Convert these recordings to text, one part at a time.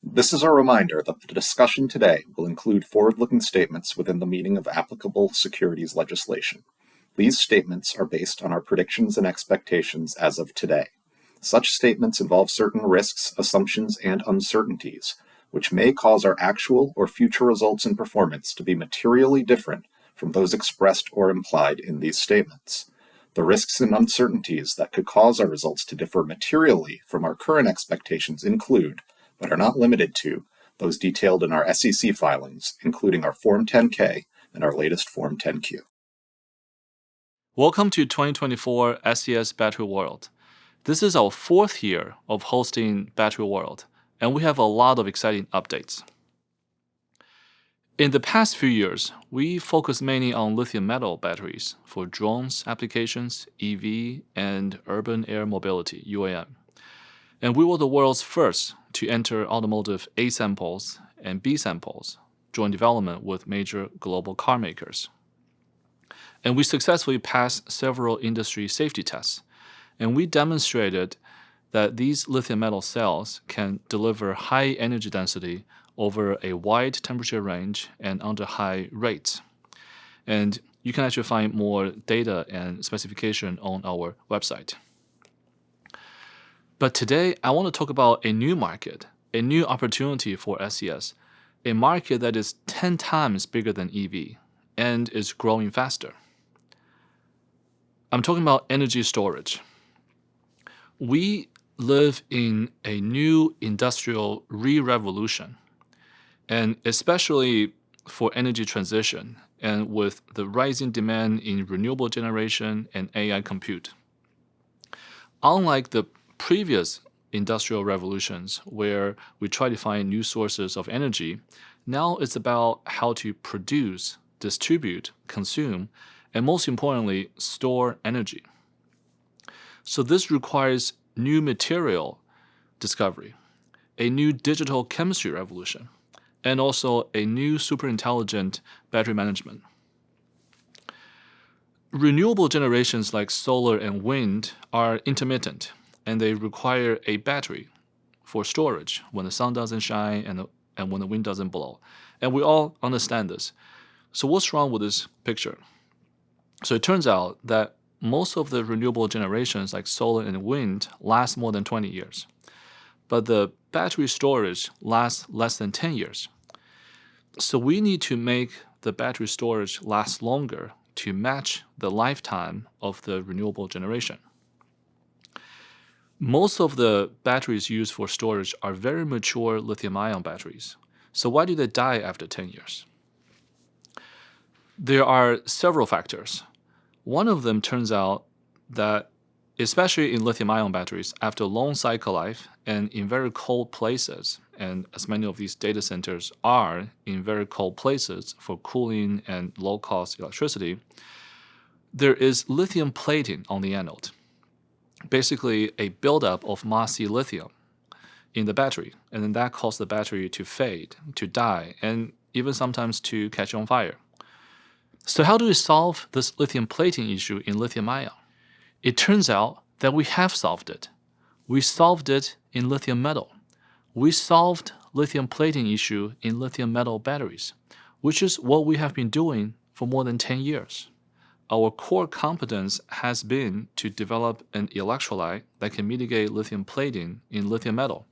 This is a reminder that the discussion today will include forward-looking statements within the meaning of applicable securities legislation. These statements are based on our predictions and expectations as of today. Such statements involve certain risks, assumptions, and uncertainties, which may cause our actual or future results and performance to be materially different from those expressed or implied in these statements. The risks and uncertainties that could cause our results to differ materially from our current expectations include, but are not limited to, those detailed in our SEC filings, including our Form 10-K and our latest Form 10-Q. Welcome to 2024 SES Battery World. This is our fourth year of hosting Battery World, and we have a lot of exciting updates. In the past few years, we focused mainly on lithium metal batteries for drones applications, EV, and urban air mobility, UAM. And we were the world's first to enter automotive A samples and B samples, joint development with major global car makers. And we successfully passed several industry safety tests, and we demonstrated that these lithium metal cells can deliver high energy density over a wide temperature range and under high rates. And you can actually find more data and specification on our website. But today, I want to talk about a new market, a new opportunity for SES, a market that is 10 times bigger than EV and is growing faster. I'm talking about energy storage. We live in a new industrial re-revolution, and especially for energy transition and with the rising demand in renewable generation and AI compute. Unlike the previous industrial revolutions where we try to find new sources of energy, now it's about how to produce, distribute, consume, and most importantly, store energy. So this requires new material discovery, a new digital chemistry revolution, and also a new super intelligent battery management. Renewable generations like solar and wind are intermittent, and they require a battery for storage when the sun doesn't shine and when the wind doesn't blow. And we all understand this. So what's wrong with this picture? So it turns out that most of the renewable generations like solar and wind last more than 20 years. But the battery storage lasts less than 10 years. So we need to make the battery storage last longer to match the lifetime of the renewable generation. Most of the batteries used for storage are very mature lithium-ion batteries. So why do they die after 10 years? There are several factors. One of them turns out that, especially in lithium-ion batteries, after long cycle life and in very cold places, and as many of these data centers are in very cold places for cooling and low-cost electricity, there is lithium plating on the anode. Basically, a buildup of mossy lithium in the battery, and then that causes the battery to fade, to die, and even sometimes to catch on fire. So how do we solve this lithium plating issue in lithium-ion? It turns out that we have solved it. We solved it in lithium metal. We solved lithium plating issue in lithium metal batteries, which is what we have been doing for more than 10 years. Our core competence has been to develop an electrolyte that can mitigate lithium plating in lithium metal.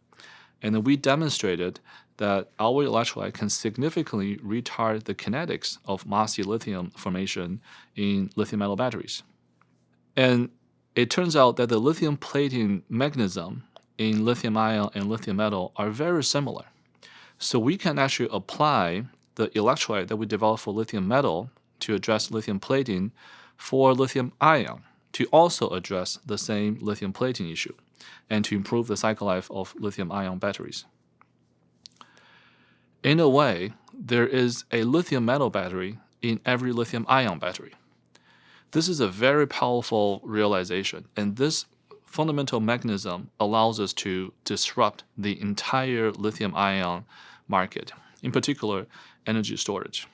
And then we demonstrated that our electrolyte can significantly retard the kinetics of mossy lithium formation in lithium metal batteries. And it turns out that the lithium plating mechanism in lithium ion and lithium metal are very similar. So we can actually apply the electrolyte that we developed for lithium metal to address lithium plating for lithium ion to also address the same lithium plating issue and to improve the cycle life of lithium ion batteries. In a way, there is a lithium metal battery in every lithium ion battery. This is a very powerful realization, and this fundamental mechanism allows us to disrupt the entire lithium ion market, in particular, energy storage.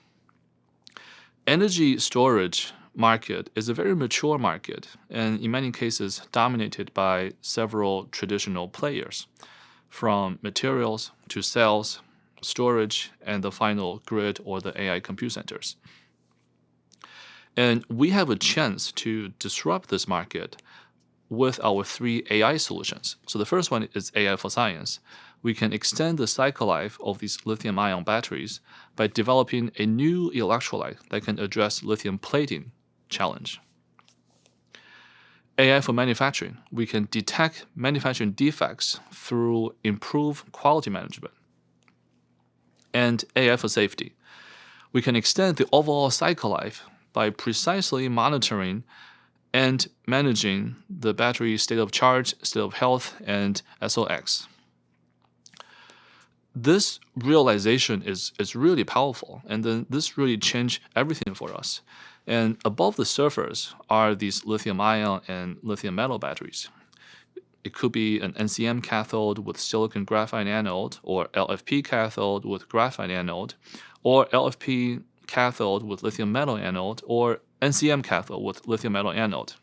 Energy storage market is a very mature market and in many cases dominated by several traditional players. from materials to cells, storage, and the final grid or the AI compute centers. And we have a chance to disrupt this market with our 3 AI solutions. So the first one is AI for science. We can extend the cycle life of these lithium-ion batteries by developing a new electrolyte that can address lithium plating challenge. AI for manufacturing. We can detect manufacturing defects through improved quality management. And AI for safety. We can extend the overall cycle life by precisely monitoring and managing the battery state of charge, state of health, and SOX. This realization is really powerful, and then this really changed everything for us. And above the surface are these lithium-ion and lithium metal batteries. It could be an NCM cathode with silicon graphite anode, or LFP cathode with graphite anode, or LFP cathode with lithium metal anode, or NCM cathode with lithium metal anode.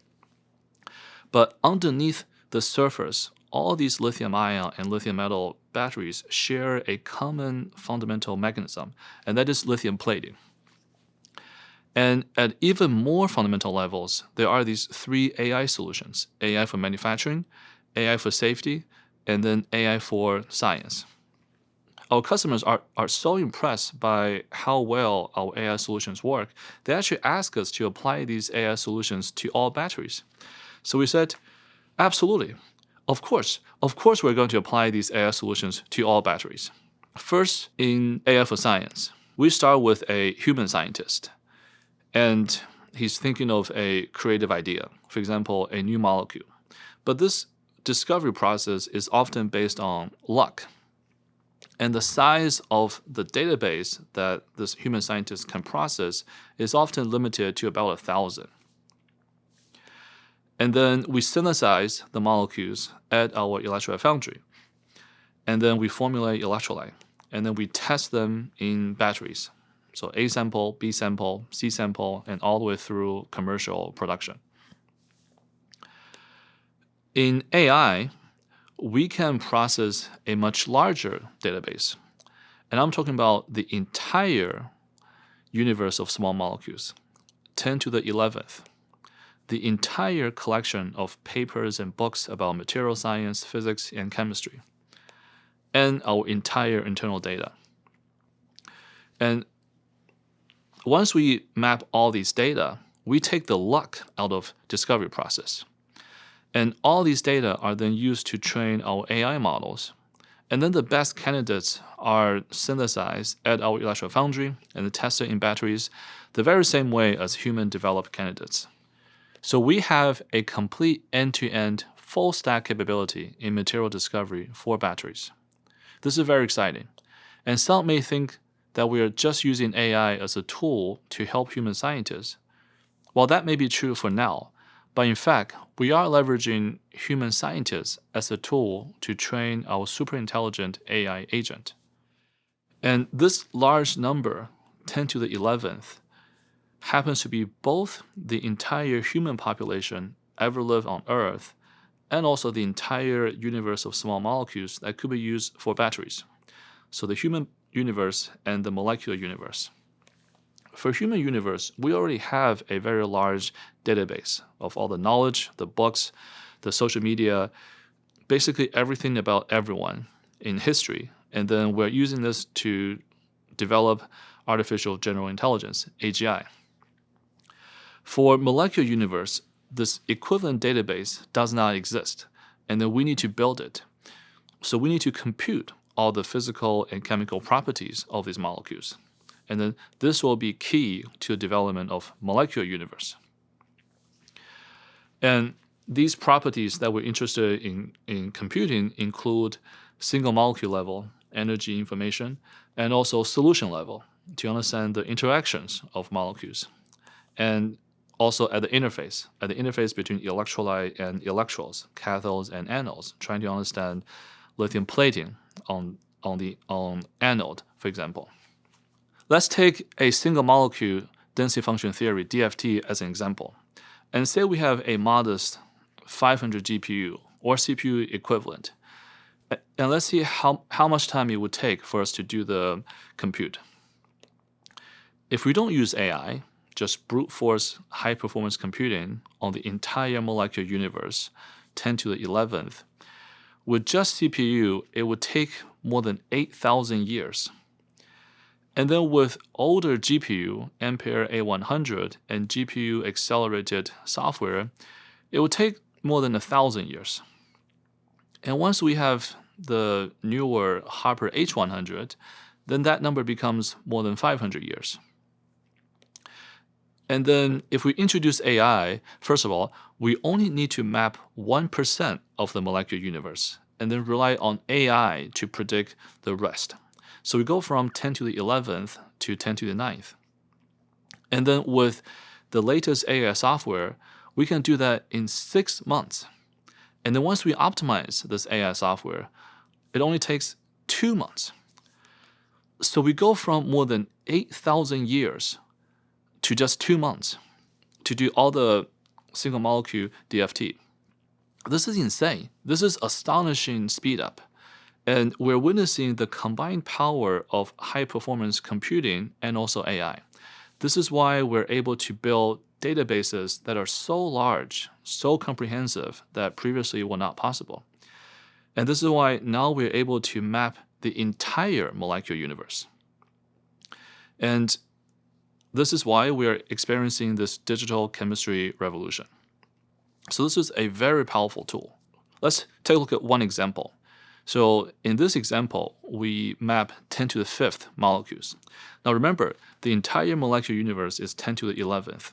But underneath the surface, all these lithium-ion and lithium metal batteries share a common fundamental mechanism, and that is lithium plating. And at even more fundamental levels, there are these 3 AI solutions: AI for manufacturing, AI for safety, and then AI for science. Our customers are so impressed by how well our AI solutions work, they actually ask us to apply these AI solutions to all batteries. So we said, absolutely. Of course, we're going to apply these AI solutions to all batteries. First, in AI for science, we start with a human scientist, and he's thinking of a creative idea, for example, a new molecule. But this discovery process is often based on luck. And the size of the database that this human scientist can process is often limited to about 1,000. And then we synthesize the molecules at our electrolyte foundry. And then we formulate electrolyte. And then we test them in batteries. So A sample, B sample, C sample, and all the way through commercial production. In AI, we can process a much larger database. And I'm talking about the entire universe of small molecules, 10 to the 11th. The entire collection of papers and books about material science, physics, and chemistry, and our entire internal data. And once we map all these data, we take the luck out of discovery process. And all these data are then used to train our AI models. And then the best candidates are synthesized at our electrolyte foundry and tested in batteries the very same way as human-developed candidates. So we have a complete end-to-end full-stack capability in material discovery for batteries. This is very exciting. And some may think that we are just using AI as a tool to help human scientists. While that may be true for now, but in fact, we are leveraging human scientists as a tool to train our super intelligent AI agent. And this large number, 10 to the 11th, happens to be both the entire human population ever lived on Earth and also the entire universe of small molecules that could be used for batteries. So the human universe and the molecular universe. For human universe, we already have a very large database of all the knowledge, the books, the social media, basically everything about everyone in history. And then we're using this to develop artificial general intelligence, AGI. For molecular universe, this equivalent database does not exist, and then we need to build it. So we need to compute all the physical and chemical properties of these molecules. And then this will be key to the development of molecular universe. And these properties that we're interested in computing include single molecule level energy information and also solution level to understand the interactions of molecules. And also at the interface between electrolyte and electrodes, cathodes and anodes, trying to understand lithium plating on anode, for example. Let's take a single molecule density function theory, DFT, as an example. And say we have a modest 500 GPU or CPU equivalent. And let's see how much time it would take for us to do the compute. If we don't use AI, just brute force high performance computing on the entire molecular universe, 10 to the 11th, with just CPU, it would take more than 8,000 years. And then with older GPU, Ampere A100, and GPU accelerated software, it would take more than 1,000 years. And once we have the newer Hopper H100, then that number becomes more than 500 years. And then if we introduce AI, first of all, we only need to map 1% of the molecular universe and then rely on AI to predict the rest. So we go from 10 to the 11th to 10 to the 9th. And then with the latest AI software, we can do that in 6 months. And then once we optimize this AI software, it only takes 2 months. So we go from more than 8,000 years to just 2 months to do all the single molecule DFT. This is insane. This is astonishing speed up. And we're witnessing the combined power of high performance computing and also AI. This is why we're able to build databases that are so large, so comprehensive that previously were not possible. And this is why now we're able to map the entire molecular universe. And this is why we're experiencing this digital chemistry revolution. So this is a very powerful tool. Let's take a look at one example. So in this example, we map 10 to the 5th molecules. Now remember, the entire molecular universe is 10 to the 11th.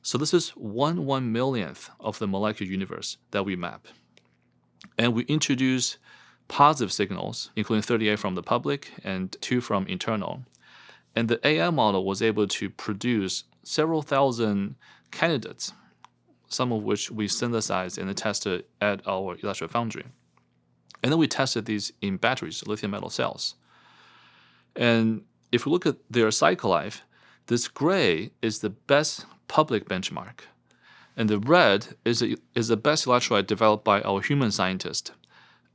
So this is 1/1,000,000th of the molecular universe that we map. And we introduce positive signals, including 38 from the public and 2 from internal. And the AI model was able to produce several thousand candidates, some of which we synthesized and tested at our electric foundry. And then we tested these in batteries, lithium metal cells. And if we look at their cycle life, this gray is the best public benchmark. And the red is the best electrolyte developed by our human scientist.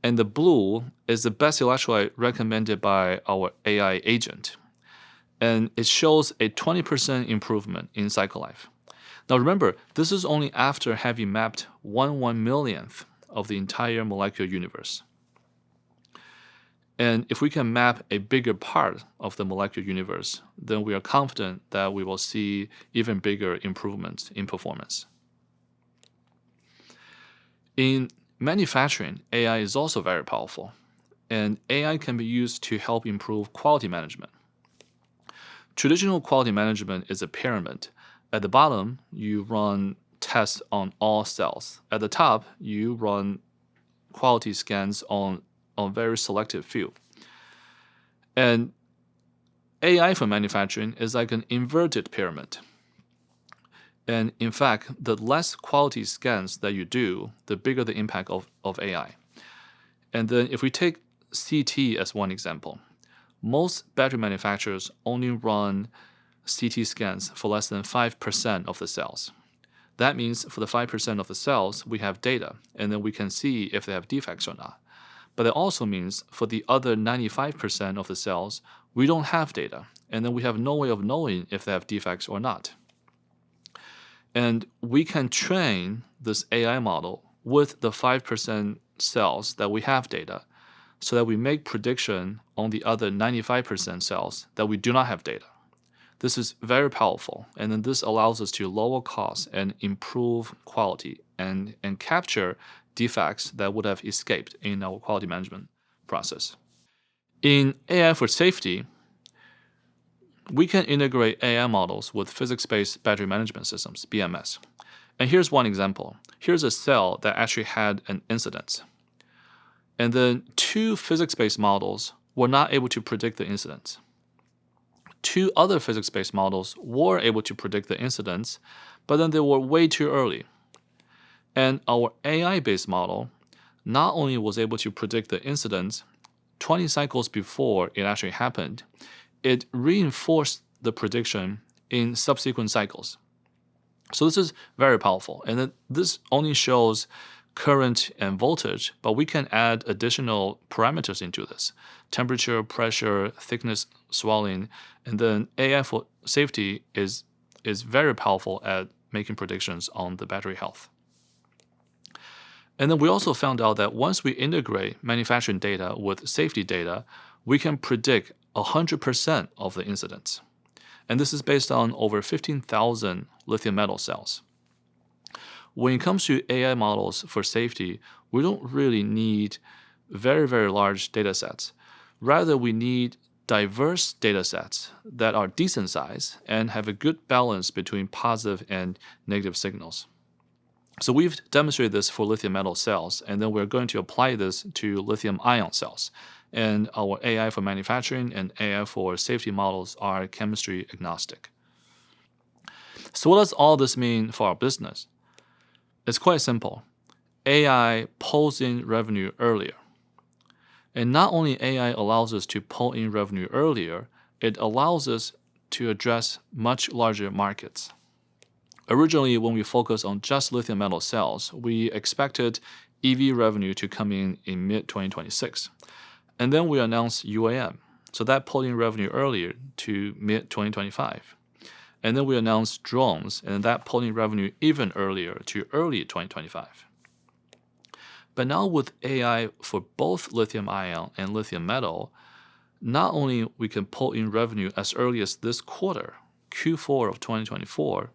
And the blue is the best electrolyte recommended by our AI agent. And it shows a 20% improvement in cycle life. Now remember, this is only after having mapped 1/1,000,000th of the entire molecular universe. And if we can map a bigger part of the molecular universe, then we are confident that we will see even bigger improvements in performance. In manufacturing, AI is also very powerful, and AI can be used to help improve quality management. Traditional quality management is a pyramid. At the bottom, you run tests on all cells. At the top, you run quality scans on very selective few. And AI for manufacturing is like an inverted pyramid. And in fact, the less quality scans that you do, the bigger the impact of AI. And then if we take CT as one example, most battery manufacturers only run CT scans for less than 5% of the cells. That means for the 5% of the cells, we have data, and then we can see if they have defects or not. But it also means for the other 95% of the cells, we don't have data, and then we have no way of knowing if they have defects or not. And we can train this AI model with the 5% cells that we have data so that we make prediction on the other 95% cells that we do not have data. This is very powerful, and then this allows us to lower costs and improve quality and capture defects that would have escaped in our quality management process. In AI for safety, we can integrate AI models with physics-based battery management systems, BMS. And here's one example. Here's a cell that actually had an incident. And then 2 physics-based models were not able to predict the incident. 2 other physics-based models were able to predict the incidents, but then they were way too early. And our AI-based model not only was able to predict the incident 20 cycles before it actually happened, it reinforced the prediction in subsequent cycles. So this is very powerful. And then this only shows current and voltage, but we can add additional parameters into this: temperature, pressure, thickness, swelling, and then AI for safety is very powerful at making predictions on the battery health. And then we also found out that once we integrate manufacturing data with safety data, we can predict 100% of the incidents. And this is based on over 15,000 lithium metal cells. When it comes to AI models for safety, we don't really need very, very large data sets. Rather, we need diverse data sets that are decent size and have a good balance between positive and negative signals. So we've demonstrated this for lithium metal cells, and then we're going to apply this to lithium ion cells. And our AI for manufacturing and AI for safety models are chemistry agnostic. So what does all this mean for our business? It's quite simple. AI pulls in revenue earlier. And not only AI allows us to pull in revenue earlier, it allows us to address much larger markets. Originally, when we focused on just lithium metal cells, we expected EV revenue to come in mid-2026. And then we announced UAM. So that pulled in revenue earlier to mid-2025. And then we announced drones, and that pulled in revenue even earlier to early 2025. But now with AI for both lithium ion and lithium metal, not only we can pull in revenue as early as this quarter, Q4 of 2024,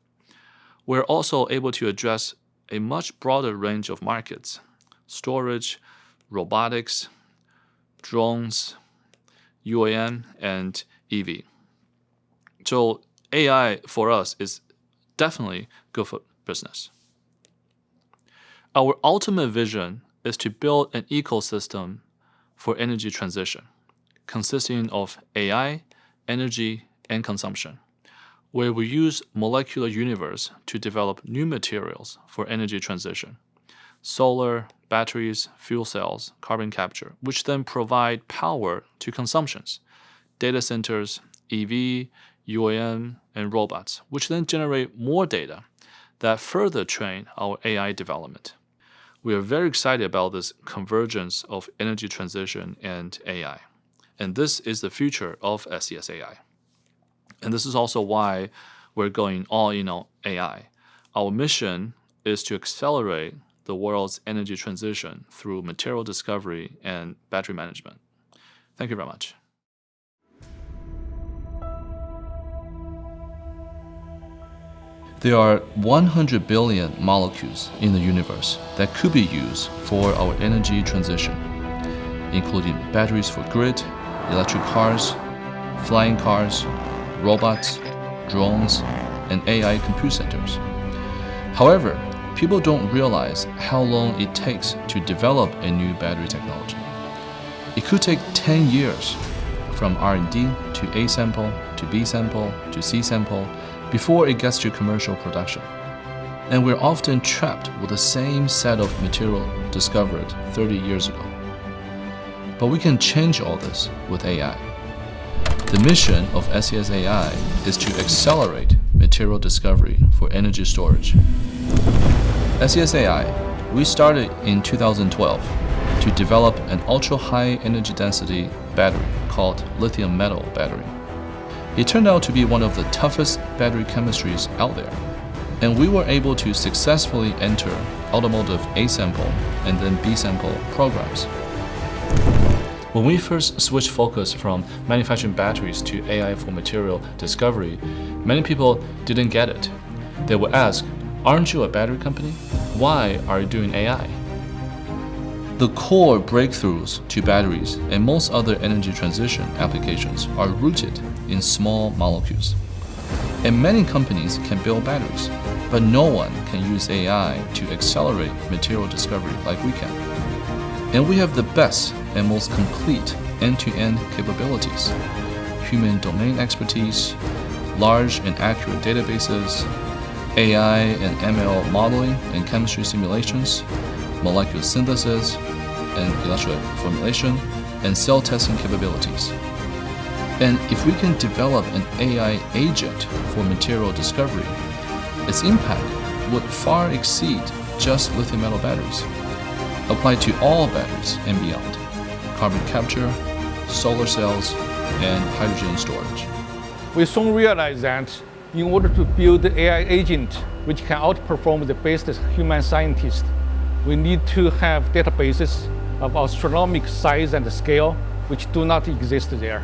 we're also able to address a much broader range of markets: storage, robotics, drones, UAM, and EV. So AI for us is definitely good for business. Our ultimate vision is to build an ecosystem for energy transition, consisting of AI, energy, and consumption, where we use molecular universe to develop new materials for energy transition: solar, batteries, fuel cells, carbon capture, which then provide power to consumptions, data centers, EV, UAM, and robots, which then generate more data that further train our AI development. We are very excited about this convergence of energy transition and AI. And this is the future of SES AI. And this is also why we're going all in on AI. Our mission is to accelerate the world's energy transition through material discovery and battery management. Thank you very much. There are 100 billion molecules in the universe that could be used for our energy transition, including batteries for grid, electric cars, flying cars, robots, drones, and AI compute centers. However, people don't realize how long it takes to develop a new battery technology. It could take 10 years from R&D to A sample, to B sample, to C sample, before it gets to commercial production. And we're often trapped with the same set of material discovered 30 years ago. But we can change all this with AI. The mission of SES AI is to accelerate material discovery for energy storage. SES AI, we started in 2012 to develop an ultra-high energy density battery called lithium metal battery. It turned out to be one of the toughest battery chemistries out there, and we were able to successfully enter automotive A sample and then B sample programs. When we first switched focus from manufacturing batteries to AI for material discovery, many people didn't get it. They would ask, "Aren't you a battery company? Why are you doing AI?" The core breakthroughs to batteries and most other energy transition applications are rooted in small molecules. And many companies can build batteries, but no one can use AI to accelerate material discovery like we can. And we have the best and most complete end-to-end capabilities: human domain expertise, large and accurate databases, AI and ML modeling and chemistry simulations, molecular synthesis and electrolyte formulation, and cell testing capabilities. And if we can develop an AI agent for material discovery, its impact would far exceed just lithium metal batteries. applied to all batteries and beyond, carbon capture, solar cells, and hydrogen storage. We soon realized that in order to build the AI agent which can outperform the best human scientists, we need to have databases of astronomical size and scale which do not exist there.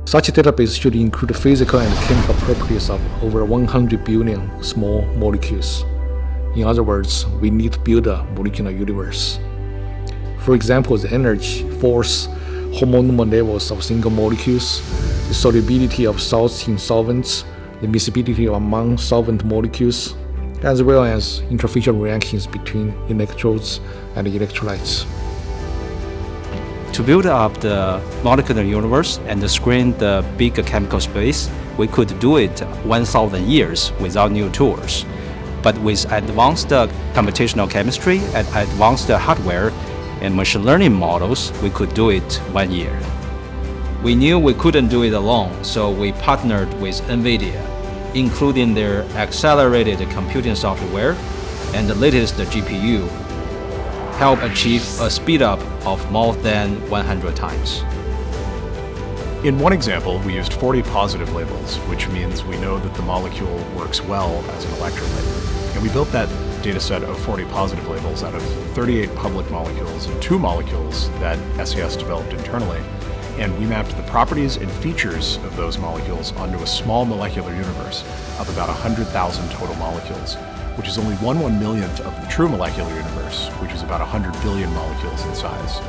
Such a database should include physical and chemical properties of over 100 billion small molecules. In other words, we need to build a molecular universe. For example, the energy, force, hormonal levels of single molecules, the solubility of salts in solvents, the miscibility among solvent molecules, as well as interfacial reactions between electrodes and electrolytes. To build up the molecular universe and screen the big chemical space, we could do it 1,000 years without new tools. But with advanced computational chemistry and advanced hardware and machine learning models, we could do it 1 year. We knew we couldn't do it alone, so we partnered with NVIDIA, including their accelerated computing software and the latest GPU, help achieve a speed up of more than 100 times. In one example, we used 40 positive labels, which means we know that the molecule works well as an electrolyte. And we built that data set of 40 positive labels out of 38 public molecules and 2 molecules that SES developed internally. And we mapped the properties and features of those molecules onto a small molecular universe of about 100,000 total molecules, which is only 1/1,000,000th of the true molecular universe, which is about 100 billion molecules in size.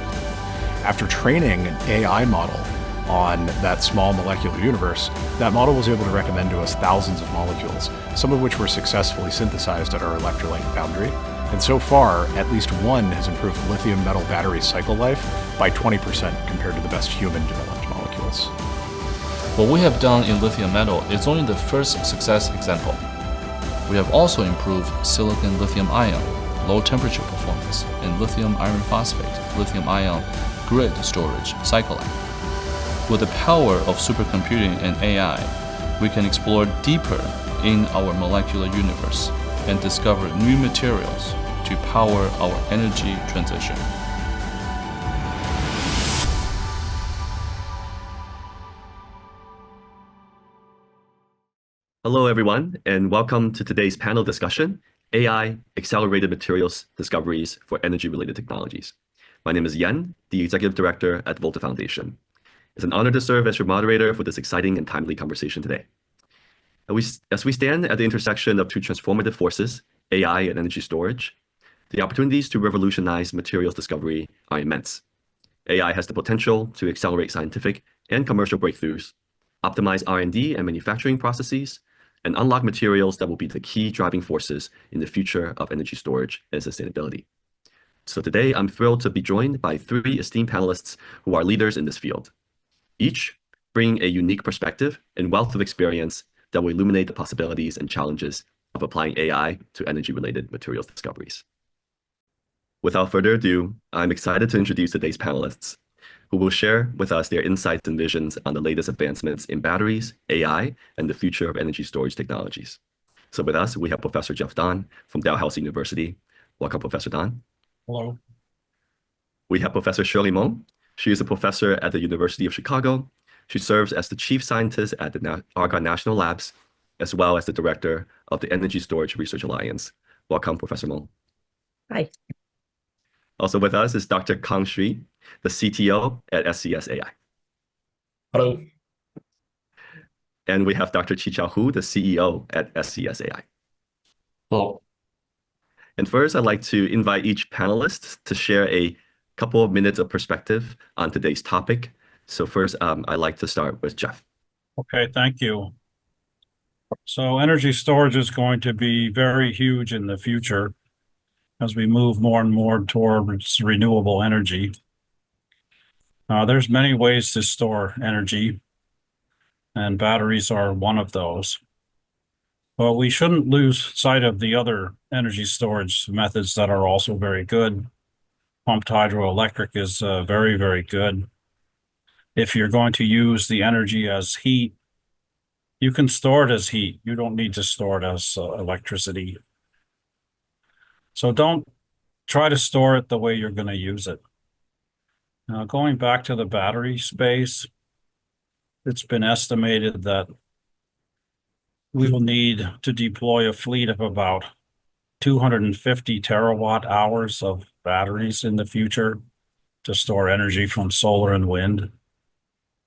After training an AI model on that small molecular universe, that model was able to recommend to us thousands of molecules, some of which were successfully synthesized at our electrolyte foundry. And so far, at least one has improved lithium metal battery cycle life by 20% compared to the best human-developed molecules. What we have done in lithium metal is only the first success example. We have also improved silicon lithium ion, low temperature performance, and lithium iron phosphate, lithium ion grid storage cycle life. With the power of supercomputing and AI, we can explore deeper in our molecular universe and discover new materials to power our energy transition. Hello, everyone, and welcome to today's panel discussion, AI Accelerated Materials Discoveries for Energy-Related Technologies. My name is Yan, the Executive Director at Volta Foundation. It's an honor to serve as your moderator for this exciting and timely conversation today. As we stand at the intersection of two transformative forces, AI and energy storage, the opportunities to revolutionize materials discovery are immense. AI has the potential to accelerate scientific and commercial breakthroughs, optimize R&D and manufacturing processes, and unlock materials that will be the key driving forces in the future of energy storage and sustainability. So today, I'm thrilled to be joined by 3 esteemed panelists who are leaders in this field, each bringing a unique perspective and wealth of experience that will illuminate the possibilities and challenges of applying AI to energy-related materials discoveries. Without further ado, I'm excited to introduce today's panelists, who will share with us their insights and visions on the latest advancements in batteries, AI, and the future of energy storage technologies. So with us, we have Professor Jeff Dahn from Dalhousie University. Welcome, Professor Dahn. Hello. We have Professor Shirley Meng. She is a professor at the University of Chicago. She serves as the chief scientist at the Argonne National Labs, as well as the director of the Energy Storage Research Alliance. Welcome, Professor Meng. Hi. Also with us is Dr. Kang Shui, the CTO at SES AI. Hello. And we have Dr. Qichao Hu, the CEO at SES AI. Hello. And first, I'd like to invite each panelist to share a couple of minutes of perspective on today's topic. So first, I'd like to start with Jeff. Okay, thank you. So energy storage is going to be very huge in the future as we move more and more towards renewable energy. There's many ways to store energy, and batteries are one of those. But we shouldn't lose sight of the other energy storage methods that are also very good. Pumped hydroelectric is very, very good. If you're going to use the energy as heat, you can store it as heat. You don't need to store it as electricity. So don't try to store it the way you're going to use it. Now, going back to the battery space, it's been estimated that we will need to deploy a fleet of about 250 terawatt hours of batteries in the future to store energy from solar and wind.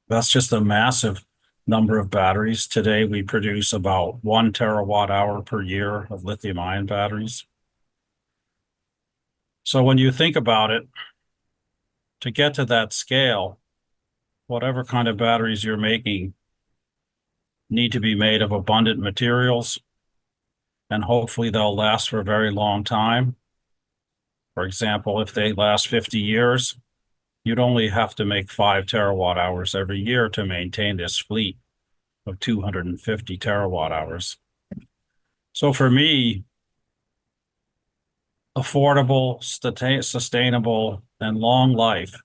That's just a massive number of batteries. Today, we produce about 1 terawatt hour per year of lithium-ion batteries. So when you think about it, to get to that scale, whatever kind of batteries you're making need to be made of abundant materials, and hopefully they'll last for a very long time. For example, if they last 50 years, you'd only have to make 5 terawatt hours every year to maintain this fleet of 250 terawatt hours. So for me, affordable, sustainable, and long life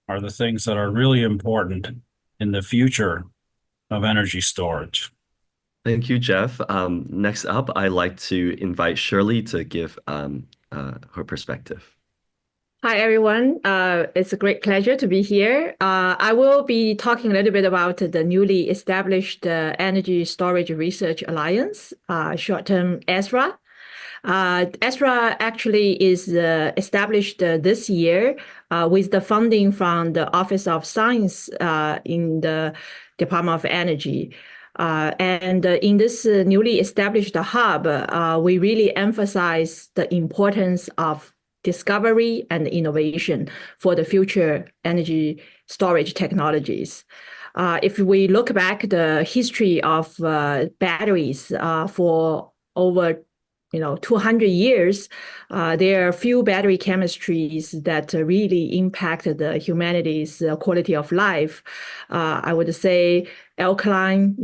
are the things that are really important in the future of energy storage. Thank you, Jeff. Next up, I'd like to invite Shirley to give her perspective. Hi, everyone. It's a great pleasure to be here. I will be talking a little bit about the newly established Energy Storage Research Alliance, short-term ESRA. ESRA actually is established this year with the funding from the Office of Science in the Department of Energy. And in this newly established hub, we really emphasize the importance of discovery and innovation for the future energy storage technologies. If we look back the history of batteries for over 200 years, there are a few battery chemistries that really impacted humanity's quality of life. I would say alkaline,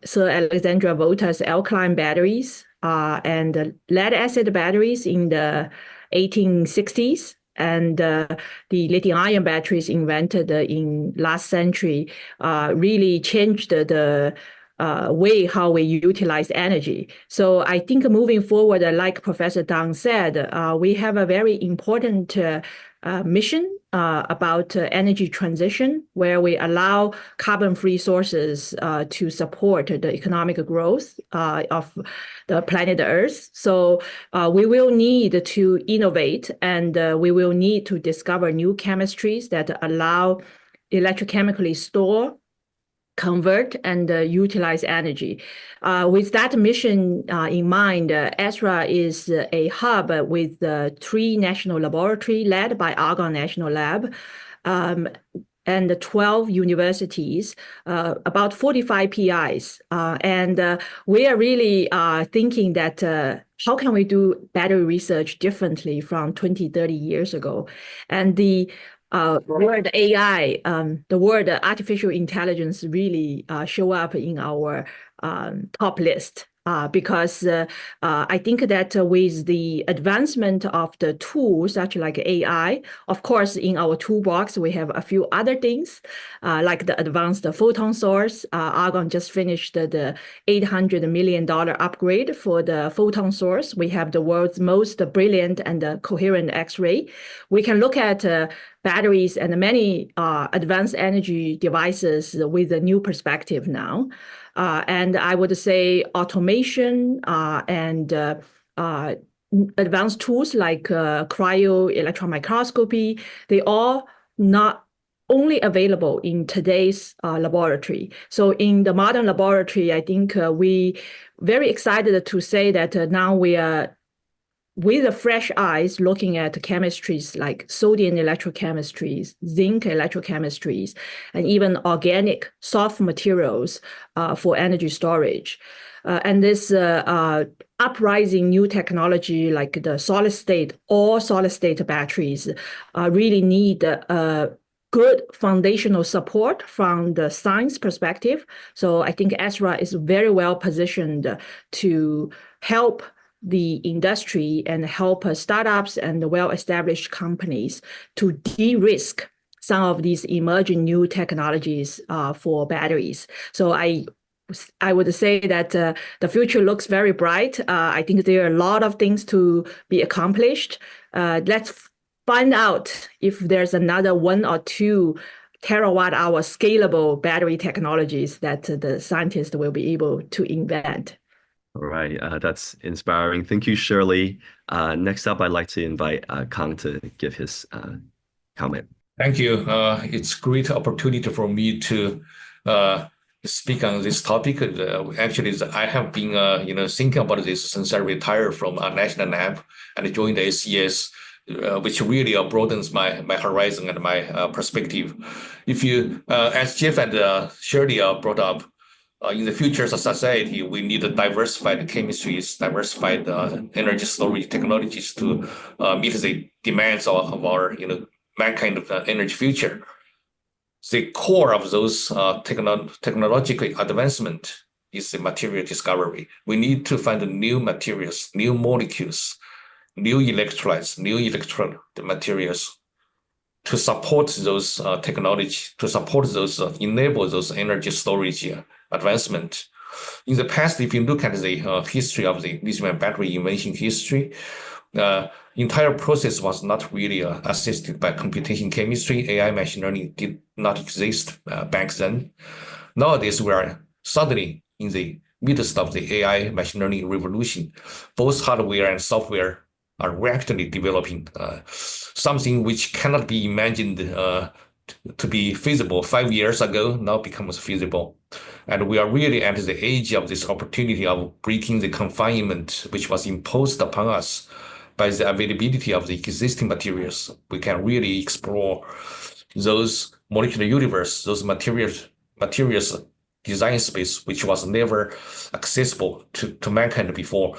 Sir Alexander Volta's alkaline batteries and lead acid batteries in the 1860s, and the lithium-ion batteries invented in last century really changed the way how we utilize energy. So I think moving forward, like Professor Dahn said, we have a very important mission about energy transition, where we allow carbon-free sources to support the economic growth of the planet Earth. So we will need to innovate, and we will need to discover new chemistries that allow electrochemically store, convert, and utilize energy. With that mission in mind, ESRA is a hub with 3 national laboratories led by Argonne National Lab, and 12 universities, about 45 PIs. And we are really thinking that how can we do battery research differently from 20, 30 years ago? And the word AI, the word artificial intelligence really show up in our top list. Because I think that with the advancement of the tools, such like AI, of course, in our toolbox, we have a few other things, like the advanced photon source. Argonne just finished the $800 million upgrade for the photon source. We have the world's most brilliant and coherent X-ray. We can look at batteries and many advanced energy devices with a new perspective now. And I would say automation and advanced tools like cryo-electron microscopy, they all not only available in today's laboratory. So in the modern laboratory, I think we very excited to say that now we are with the fresh eyes looking at chemistries like sodium electrochemistries, zinc electrochemistries, and even organic soft materials for energy storage. And this uprising new technology like the solid state or solid state batteries really need good foundational support from the science perspective. So I think ESRA is very well positioned to help the industry and help startups and well-established companies to de-risk some of these emerging new technologies for batteries. So I I would say that the future looks very bright. I think there are a lot of things to be accomplished. Let's find out if there's another 1 or 2 terawatt-hour scalable battery technologies that the scientists will be able to invent. All right, that's inspiring. Thank you, Shirley. Next up, I'd like to invite Kang to give his comment. Thank you. It's a great opportunity for me to speak on this topic. Actually, I have been thinking about this since I retired from National Lab and joined the SES, which really broadens my horizon and my perspective. If you, as Jeff and Shirley brought up, in the future of society, we need diversified chemistries, diversified energy storage technologies to meet the demands of our mankind of energy future. The core of those technological advancement is the material discovery. We need to find new materials, new molecules, new electrolytes, new electrode materials to support those technology, to support those, enable those energy storage advancement. In the past, if you look at the history of the lithium battery invention history, entire process was not really assisted by computation chemistry. AI machine learning did not exist back then. Nowadays, we are suddenly in the midst of the AI machine learning revolution. Both hardware and software are rapidly developing. Something which cannot be imagined to be feasible 5 years ago now becomes feasible. And we are really at the age of this opportunity of breaking the confinement which was imposed upon us by the availability of the existing materials. We can really explore those molecular universe, those materials design space, which was never accessible to mankind before.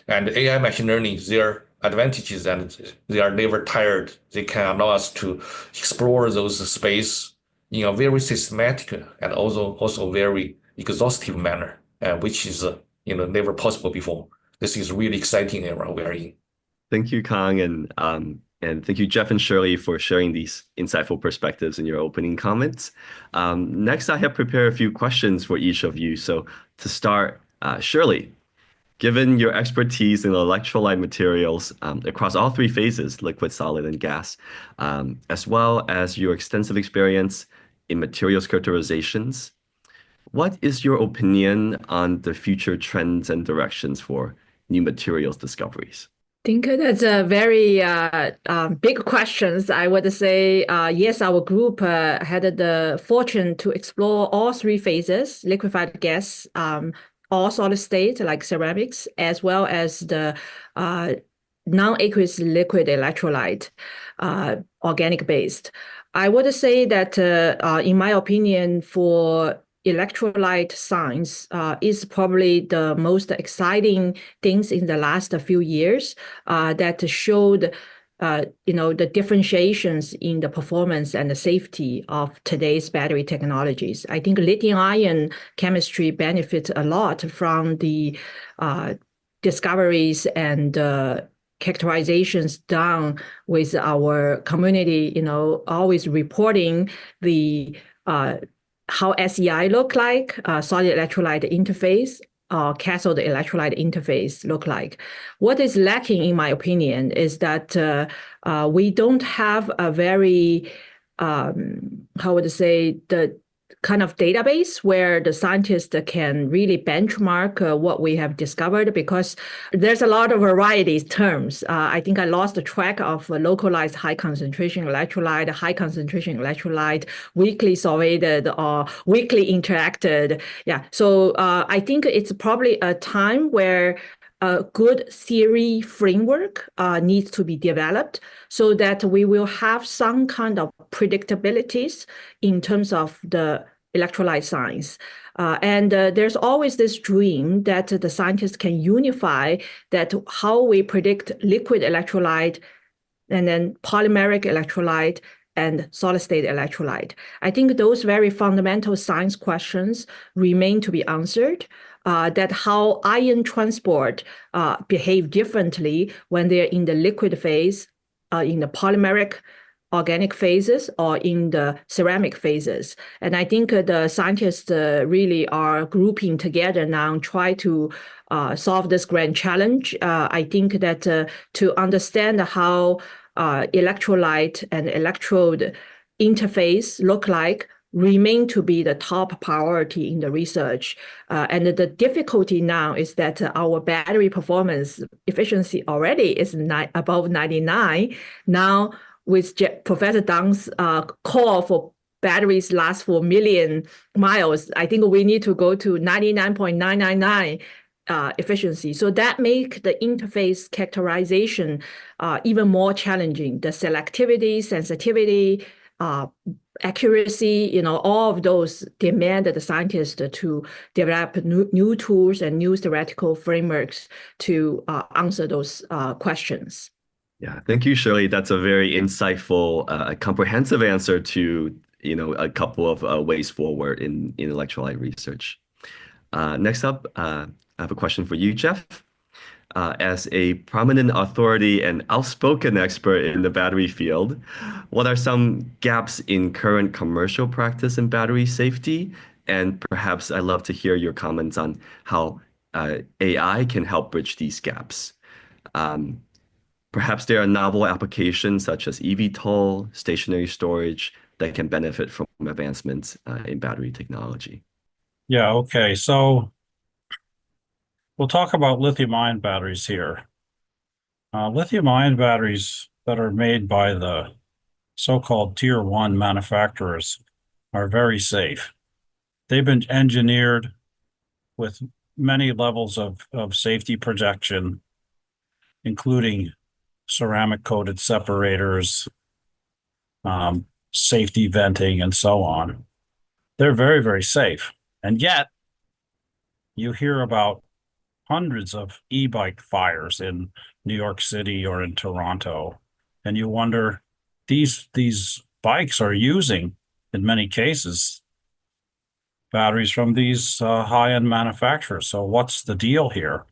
And AI machine learning, their advantages, and they are never tired. They can allow us to explore those space in a very systematic and also very exhaustive manner, which is never possible before. This is really exciting era we are in. Thank you, Kang, and thank you, Jeff and Shirley, for sharing these insightful perspectives in your opening comments. Next, I have prepared a few questions for each of you. So to start, Shirley, given your expertise in electrolyte materials across all 3 phases, liquid, solid, and gas, as well as your extensive experience in materials characterizations, what is your opinion on the future trends and directions for new materials discoveries? I think that's a very big questions. I would say, yes, our group had the fortune to explore all 3 phases, liquefied gas, all solid state like ceramics, as well as the non-aqueous liquid electrolyte, organic based. I would say that, in my opinion, for electrolyte science is probably the most exciting things in the last few years that showed the differentiations in the performance and the safety of today's battery technologies. I think lithium-ion chemistry benefits a lot from the discoveries and characterizations done with our community, always reporting the how SEI look like, solid electrolyte interface, cathode electrolyte interface look like. What is lacking, in my opinion, is that we don't have a very, how would I say, the kind of database where the scientists can really benchmark what we have discovered, because there's a lot of variety terms. I think I lost the track of localized high concentration electrolyte, weakly solvated or weakly interacted. Yeah, so I think it's probably a time where a good theory framework needs to be developed so that we will have some kind of predictabilities in terms of the electrolyte science. And there's always this dream that the scientists can unify that how we predict liquid electrolyte and then polymeric electrolyte and solid state electrolyte. I think those very fundamental science questions remain to be answered. That how ion transport behave differently when they're in the liquid phase, in the polymeric organic phases or in the ceramic phases. And I think the scientists really are grouping together now and try to solve this grand challenge. I think that to understand how electrolyte and electrode interface look like remain to be the top priority in the research. And the difficulty now is that our battery performance efficiency already is above 99. Now, with Professor Dahn's call for batteries last for a million miles, I think we need to go to 99.999 efficiency. So that make the interface characterization even more challenging. The selectivity, sensitivity, accuracy, all of those demand the scientists to develop new tools and new theoretical frameworks to answer those questions. Yeah, thank you, Shirley. That's a very insightful, comprehensive answer to a couple of ways forward in electrolyte research. Next up, I have a question for you, Jeff. As a prominent authority and outspoken expert in the battery field, what are some gaps in current commercial practice in battery safety? And perhaps I'd love to hear your comments on how AI can help bridge these gaps. Perhaps there are novel applications such as eVTOL, stationary storage that can benefit from advancements in battery technology. Yeah, okay. So we'll talk about lithium-ion batteries here. Lithium-ion batteries that are made by the so-called tier 1 manufacturers are very safe. They've been engineered with many levels of safety protection, including ceramic-coated separators, safety venting, and so on. They're very, very safe. And yet, you hear about hundreds of e-bike fires in New York City or in Toronto, and you wonder, these bikes are using, in many cases, batteries from these high-end manufacturers. So what's the deal here?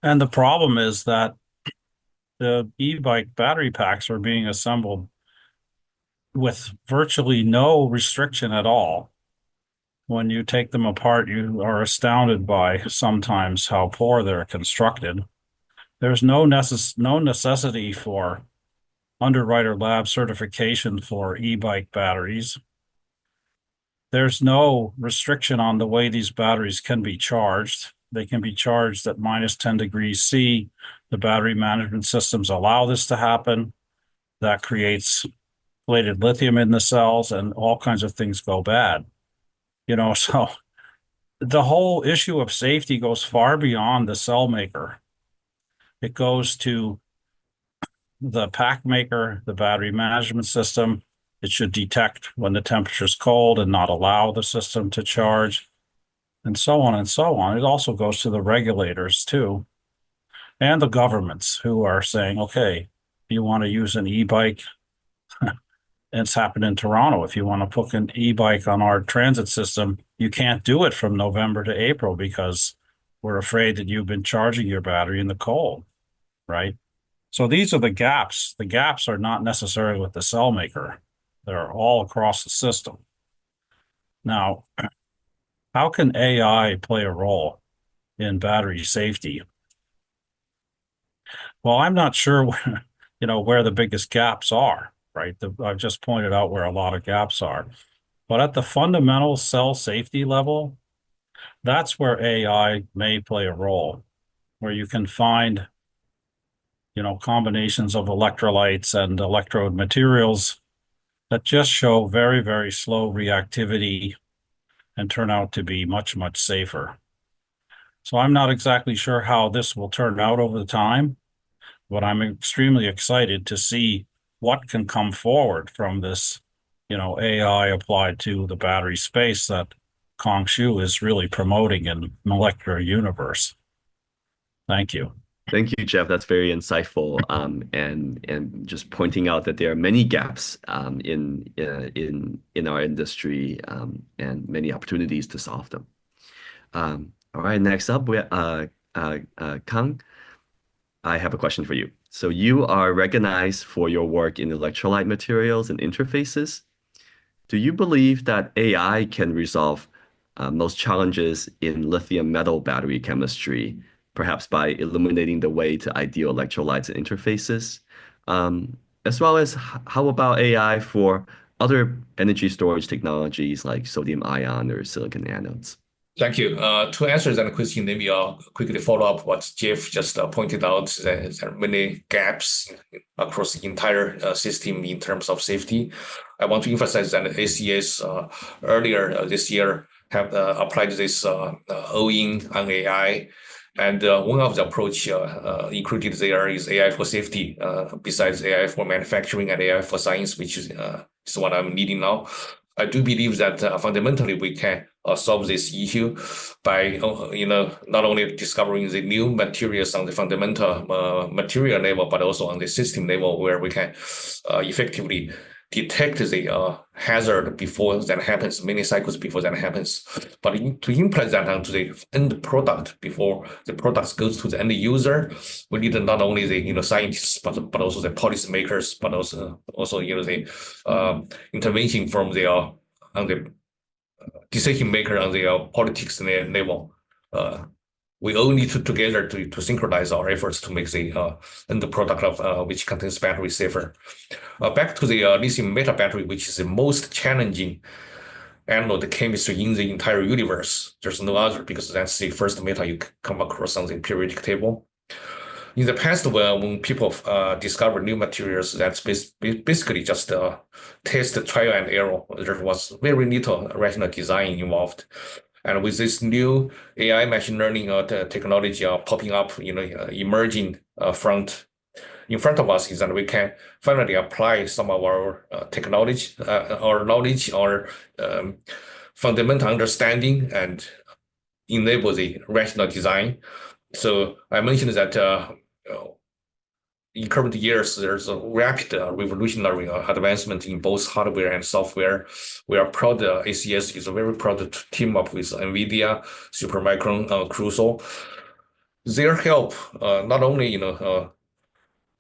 And the problem is that the e-bike battery packs are being assembled with virtually no restriction at all. When you take them apart, you are astounded by sometimes how poor they're constructed. There's no necessity for Underwriter Lab certification for e-bike batteries. There's no restriction on the way these batteries can be charged. They can be charged at minus 10 degrees C. The battery management systems allow this to happen. That creates inflated lithium in the cells, and all kinds of things go bad. So the whole issue of safety goes far beyond the cell maker. It goes to the pack maker, the battery management system. It should detect when the temperature is cold and not allow the system to charge, and so on and so on. It also goes to the regulators too, and the governments who are saying, okay, you want to use an e-bike? It's happened in Toronto. If you want to put an e-bike on our transit system, you can't do it from November to April because we're afraid that you've been charging your battery in the cold, right? So these are the gaps. The gaps are not necessarily with the cell maker. They're all across the system. Now, how can AI play a role in battery safety? Well, I'm not sure where the biggest gaps are, right? I've just pointed out where a lot of gaps are. But at the fundamental cell safety level, that's where AI may play a role, where you can find combinations of electrolytes and electrode materials that just show very, very slow reactivity and turn out to be much, much safer. So I'm not exactly sure how this will turn out over the time, but I'm extremely excited to see what can come forward from this, AI applied to the battery space that Qichao is really promoting in molecular universe. Thank you. Thank you, Jeff. That's very insightful, and just pointing out that there are many gaps in our industry and many opportunities to solve them. All right, next up, Kang, I have a question for you. So you are recognized for your work in electrolyte materials and interfaces. Do you believe that AI can resolve most challenges in lithium metal battery chemistry, perhaps by illuminating the way to ideal electrolytes and interfaces? As well as how about AI for other energy storage technologies like sodium ion or silicon anodes? Thank you. To answer that question, maybe I'll quickly follow up what Jeff just pointed out. There are many gaps across the entire system in terms of safety. I want to emphasize that SES earlier this year have applied this all-in on AI. And one of the approach included there is AI for safety, besides AI for manufacturing and AI for science, which is what I'm leading now. I do believe that fundamentally we can solve this issue by not only discovering the new materials on the fundamental material level, but also on the system level, where we can effectively detect the hazard before that happens, many cycles before that happens. But to implement that onto the end product before the product goes to the end user, we need not only the scientists, but also the policymakers, but also the intervention from the decision maker on the politics level. We all need to together to synchronize our efforts to make the end product of which contains battery safer. Back to the lithium metal battery, which is the most challenging anode chemistry in the entire universe. There's no other, because that's the first metal you come across on the periodic table. In the past, when people discover new materials, that's basically just test, trial and error. There was very little rational design involved. And with this new AI machine learning technology popping up, emerging in front of us, is that we can finally apply some of our technology, our knowledge, our fundamental understanding, and enable the rational design. So I mentioned that in current years, there's a rapid revolutionary advancement in both hardware and software. We are proud, SES is very proud to team up with NVIDIA, Supermicro, Crusoe. Their help not only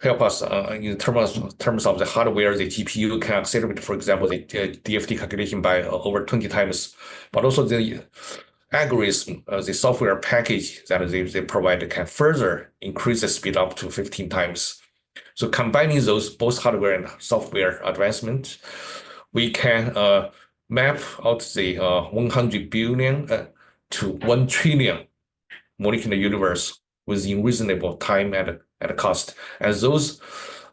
help us in terms of the hardware, the GPU can accelerate, for example, the DFT calculation by over 20 times, but also the algorithm, the software package that they provide can further increase the speed up to 15 times. So combining those both hardware and software advancement, we can map out the 100 billion to 1 trillion molecular universe within reasonable time and cost. And those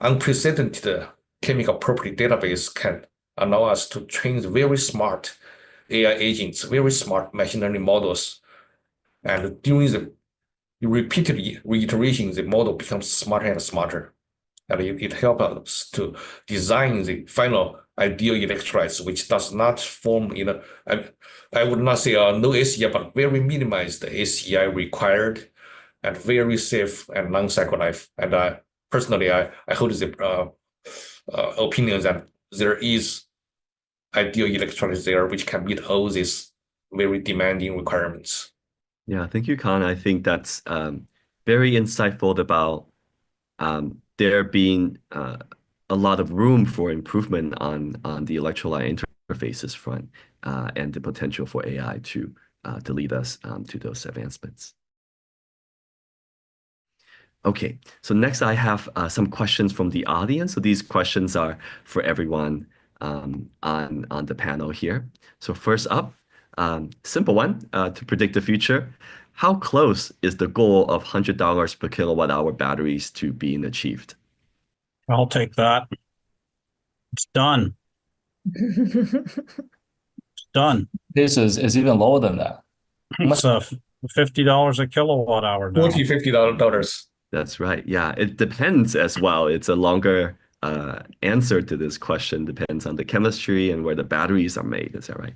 unprecedented chemical property database can allow us to train very smart AI agents, very smart machine learning models. And during the repeated reiteration, the model becomes smarter and smarter. And it helps us to design the final ideal electrolytes, which does not form, I would not say no SEI, but very minimized SEI required, and very safe and long cycle life. And personally, I hold the opinion that there is ideal electrolytes there which can meet all these very demanding requirements. Yeah, thank you, Khan. I think that's very insightful about there being a lot of room for improvement on the electrolyte interfaces front and the potential for AI to lead us to those advancements. Okay, so next I have some questions from the audience. So these questions are for everyone on the panel here. So first up, simple one, to predict the future. How close is the goal of $100 per kilowatt hour batteries to being achieved? I'll take that. It's done. It's done. This is even lower than that. It's $50 a kilowatt hour now. $50. That's right. Yeah, it depends as well. It's a longer answer to this question. Depends on the chemistry and where the batteries are made. Is that right?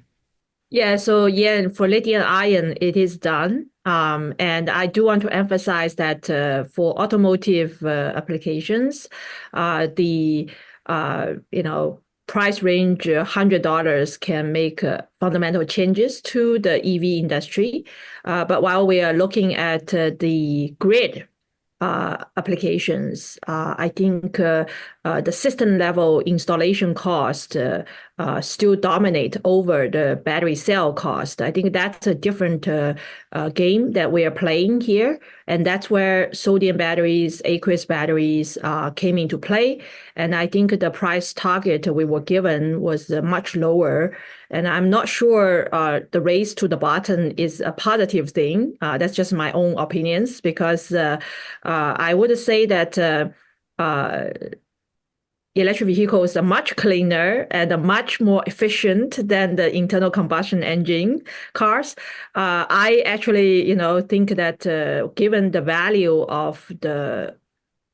Yeah, so yeah, for lithium ion, it is done. And I do want to emphasize that for automotive applications, the price range $100 can make fundamental changes to the EV industry. But while we are looking at the grid applications. I think the system level installation cost still dominate over the battery cell cost. I think that's a different game that we are playing here. And that's where sodium batteries, aqueous batteries came into play. And I think the price target we were given was much lower. And I'm not sure the race to the bottom is a positive thing. That's just my own opinions, because I would say that electric vehicles are much cleaner and much more efficient than the internal combustion engine cars. I actually, think that given the value of the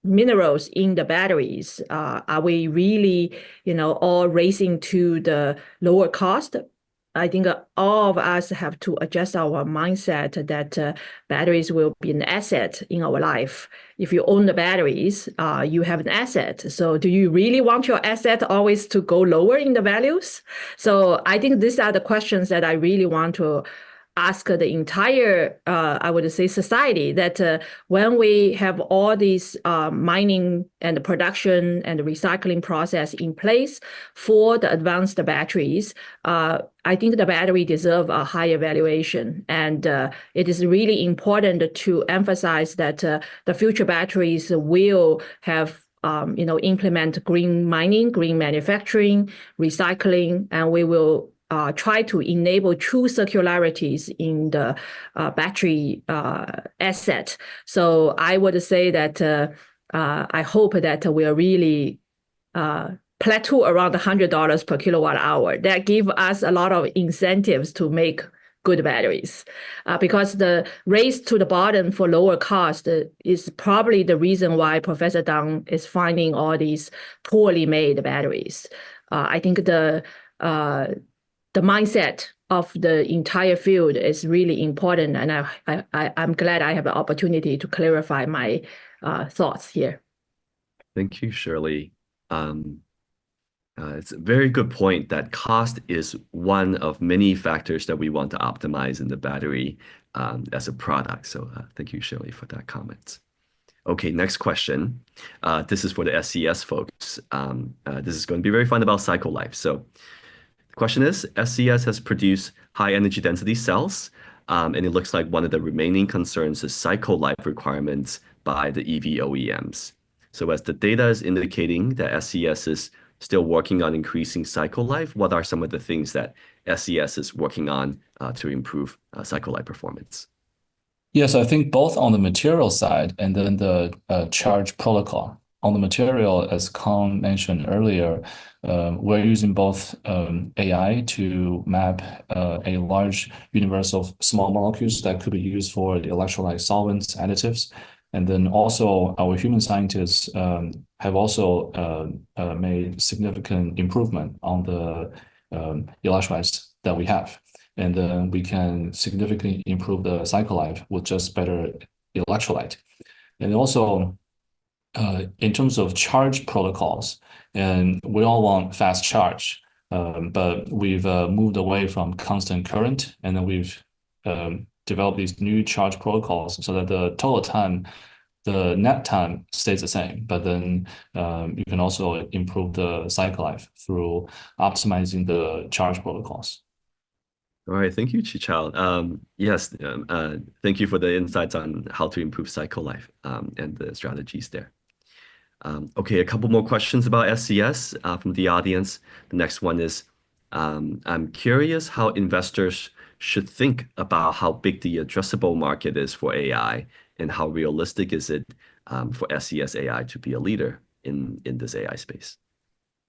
minerals in the batteries, are we really, all racing to the lower cost? I think all of us have to adjust our mindset that batteries will be an asset in our life. If you own the batteries, you have an asset. So do you really want your asset always to go lower in the values? So I think these are the questions that I really want to ask the entire, I would say, society, that when we have all these mining and production and recycling process in place for the advanced batteries, I think the battery deserve a higher valuation. And it is really important to emphasize that the future batteries will have implement green mining, green manufacturing, recycling, and we will try to enable true circularities in the battery asset. So I would say that I hope that we are really plateau around $100 per kilowatt hour. That give us a lot of incentives to make good batteries, because the race to the bottom for lower cost is probably the reason why Professor Dahn is finding all these poorly made batteries. I think the mindset of the entire field is really important, and I'm glad I have the opportunity to clarify my thoughts here. Thank you, Shirley. It's a very good point that cost is one of many factors that we want to optimize in the battery as a product. So thank you, Shirley, for that comment. Okay, next question. This is for the SES folks. This is going to be very fun about cycle life. So the question is, SES has produced high energy density cells, and it looks like one of the remaining concerns is cycle life requirements by the EV OEMs. So as the data is indicating that SES is still working on increasing cycle life, what are some of the things that SES is working on to improve cycle life performance? Yes, I think both on the material side and then the charge protocol. On the material, as Kang mentioned earlier, we're using both AI to map a large universe of small molecules that could be used for the electrolyte solvents, additives. And then also our human scientists have also made significant improvement on the electrolytes that we have. And then we can significantly improve the cycle life with just better electrolyte. And also, in terms of charge protocols, and we all want fast charge, but we've moved away from constant current, and then we've developed these new charge protocols so that the total time, the net time stays the same, but then you can also improve the cycle life through optimizing the charge protocols. All right, thank you, Qichao. Yes, thank you for the insights on how to improve cycle life and the strategies there. Okay, a couple more questions about SES from the audience. The next one is, I'm curious how investors should think about how big the addressable market is for AI and how realistic is it for SES AI to be a leader in this AI space?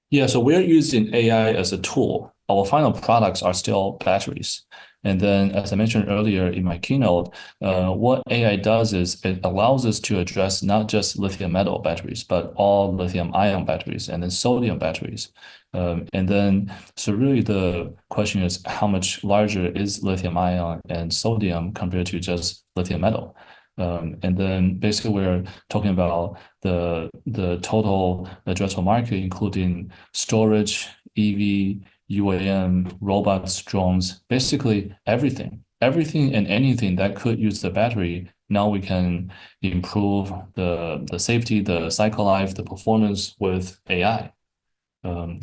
Yeah, so we're using AI as a tool. Our final products are still batteries. And then, as I mentioned earlier in my keynote, what AI does is it allows us to address not just lithium metal batteries, but all lithium ion batteries and then sodium batteries. And then, so really the question is, how much larger is lithium ion and sodium compared to just lithium metal? And then basically we're talking about the total addressable market, including storage, EV, UAM, robots, drones, basically everything and anything that could use the battery Now we can improve the safety, the cycle life, the performance with AI. We're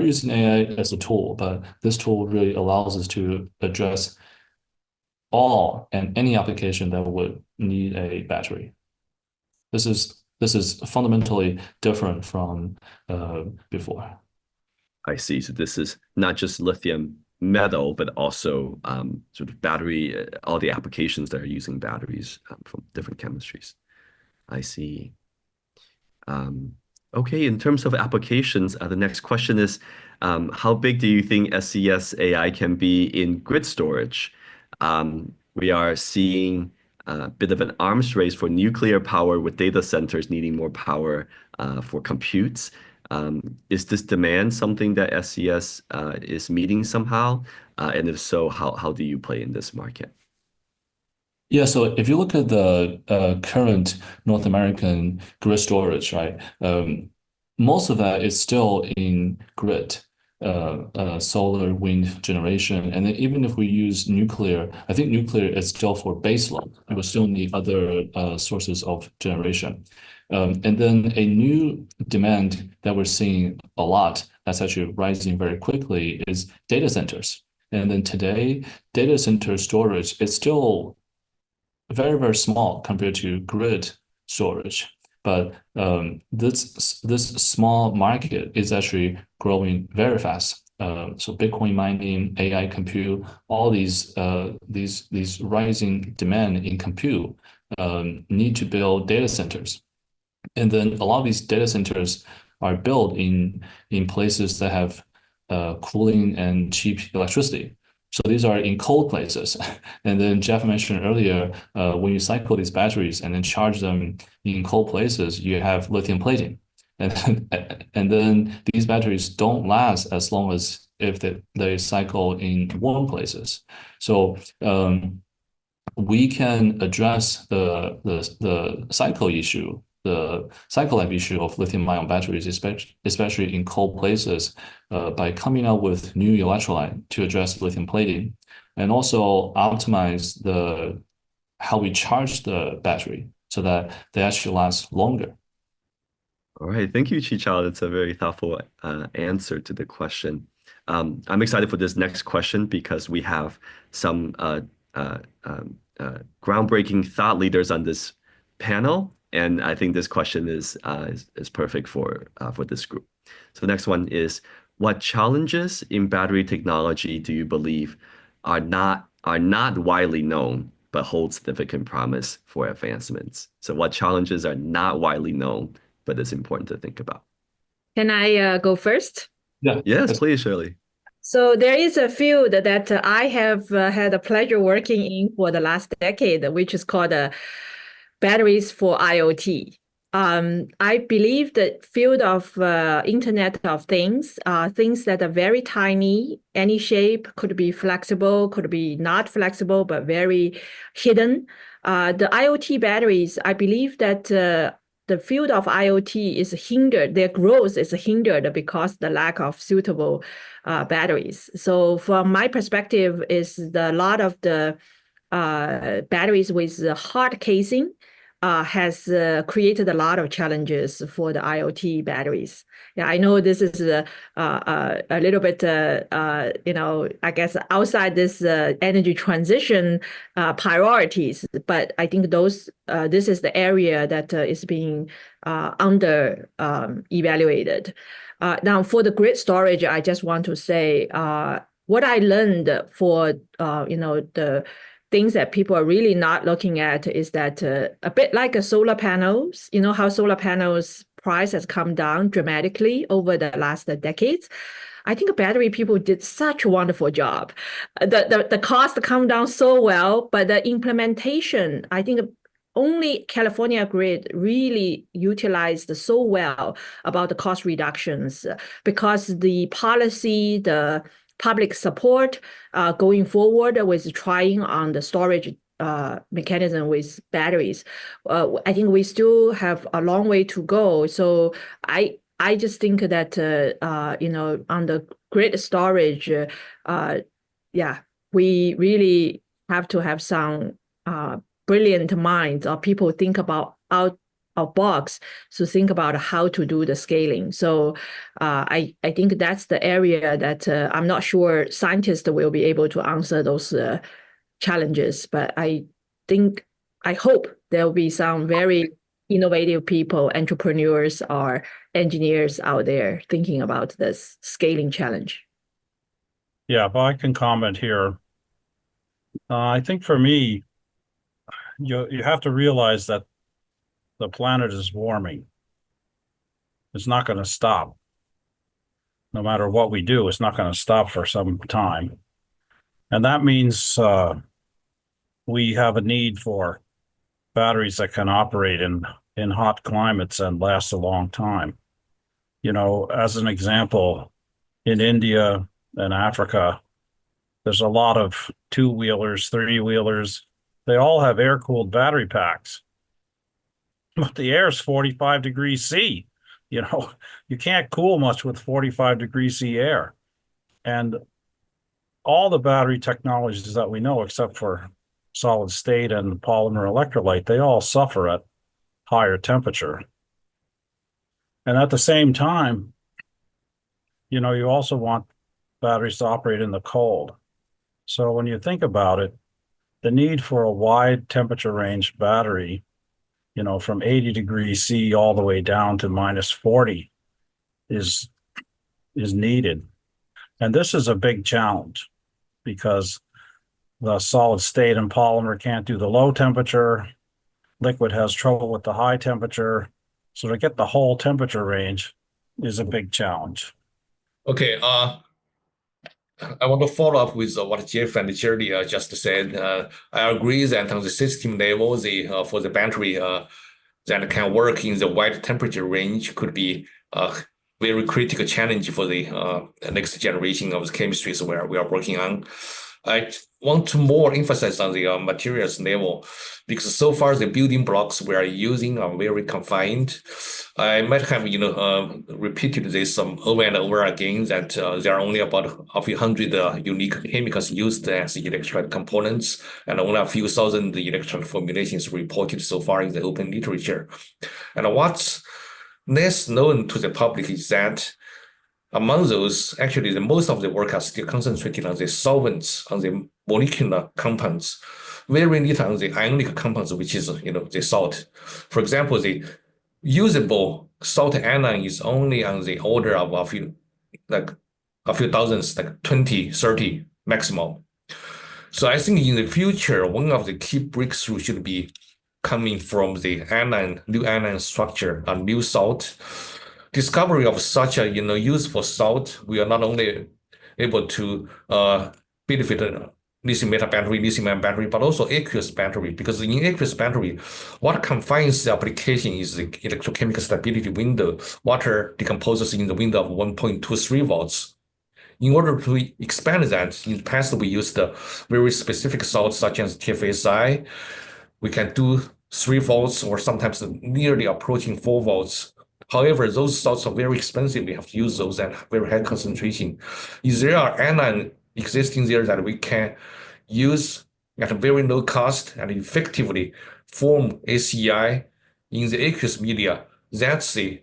using AI as a tool, but this tool really allows us to address all and any application that would need a battery. This is fundamentally different from before. I see. So this is not just lithium metal, but also sort of battery, all the applications that are using batteries from different chemistries. I see. Okay, in terms of applications, the next question is, how big do you think SES AI can be in grid storage? We are seeing a bit of an arms race for nuclear power with data centers needing more power for computes. Is this demand something that SES is meeting somehow? And if so, how do you play in this market? Yeah, so if you look at the current North American grid storage, right, most of that is still in grid, solar, wind generation. And then even if we use nuclear, I think nuclear is still for baseload. We will still need other sources of generation. And then a new demand that we're seeing a lot that's actually rising very quickly is data centers. And then today, data center storage is still very, very small compared to grid storage. But this small market is actually growing very fast. So Bitcoin mining, AI compute, all these rising demand in compute need to build data centers. And then a lot of these data centers are built in places that have cooling and cheap electricity. So these are in cold places. And then Jeff mentioned earlier, when you cycle these batteries and then charge them in cold places, you have lithium plating. And then these batteries don't last as long as if they cycle in warm places. So we can address the cycle issue, the cycle life issue of lithium-ion batteries, especially in cold places, by coming up with new electrolyte to address lithium plating, and also optimize how we charge the battery so that they actually last longer. All right, thank you, Qichao. That's a very thoughtful answer to the question. I'm excited for this next question because we have some groundbreaking thought leaders on this panel, and I think this question is perfect for this group. So the next one is, what challenges in battery technology do you believe are not widely known but hold significant promise for advancements? So what challenges are not widely known but it's important to think about? Can I go first? Yeah. Yes, please, Shirley. So there is a field that I have had the pleasure working in for the last decade, which is called batteries for IoT. I believe the field of Internet of Things, things that are very tiny, any shape, could be flexible, could be not flexible, but very hidden. The IoT batteries, I believe that the field of IoT is hindered, their growth is hindered because the lack of suitable batteries. So from my perspective, is a lot of the batteries with hard casing has created a lot of challenges for the IoT batteries. Yeah, I know this is a little bit, I guess outside this energy transition priorities, but I think this is the area that is being under evaluated. Now, for the grid storage, I just want to say what I learned for the things that people are really not looking at is that a bit like solar panels, you know how solar panels price has come down dramatically over the last decades. I think battery people did such a wonderful job. The cost come down so well, but the implementation, I think only California grid really utilized so well about the cost reductions because the policy, the public support going forward with trying on the storage mechanism with batteries. I think we still have a long way to go. So I just think that on the grid storage, we really have to have some brilliant minds or people think about out of box to think about how to do the scaling. So I think that's the area that I'm not sure scientists will be able to answer those challenges, but I hope there will be some very innovative people, entrepreneurs or engineers out there thinking about this scaling challenge. Yeah, if I can comment here, I think for me, you have to realize that the planet is warming. It's not going to stop. No matter what we do, it's not going to stop for some time. And that means we have a need for batteries that can operate in hot climates and last a long time. You know, as an example, in India and Africa, there's a lot of two-wheelers, three-wheelers. They all have air-cooled battery packs. But the air is 45 degrees C. You know, you can't cool much with 45 degrees C air. And all the battery technologies that we know, except for solid state and polymer electrolyte, they all suffer at higher temperature. And at the same time, you know, you also want batteries to operate in the cold. So when you think about it, the need for a wide temperature range battery, you know, from 80 degrees C all the way down to minus 40 is needed. And this is a big challenge because the solid state and polymer can't do the low temperature. Liquid has trouble with the high temperature. So to get the whole temperature range is a big challenge. Okay, I want to follow up with what Jeff and Shirley just said. I agree that on the system level, for the battery that can work in the wide temperature range could be a very critical challenge for the next generation of the chemistries where we are working on. I want to more emphasize on the materials level because so far the building blocks we are using are very confined. I might have repeated this over and over again that there are only about a few hundred unique chemicals used as electrolyte components and only a few thousand electrolyte formulations reported so far in the open literature. And what's less known to the public is that among those, actually, the most of the work are still concentrated on the solvents, on the molecular compounds, very little on the ionic compounds, which is, the salt. For example, the usable salt anion is only on the order of a few thousands, like 20, 30 maximum. So I think in the future, one of the key breakthroughs should be coming from the new anion structure, a new salt. Discovery of such a useful salt, we are not only able to benefit lithium metal battery, lithium ion battery, but also aqueous battery. Because in aqueous battery, what confines the application is the electrochemical stability window. Water decomposes in the window of 1.23 volts. In order to expand that, in the past we used very specific salts such as TFSI. We can do 3 volts or sometimes nearly approaching 4 volts. However, those salts are very expensive. We have to use those at very high concentration. Is there an anion existing there that we can use at a very low cost and effectively form SEI in the aqueous media? That's the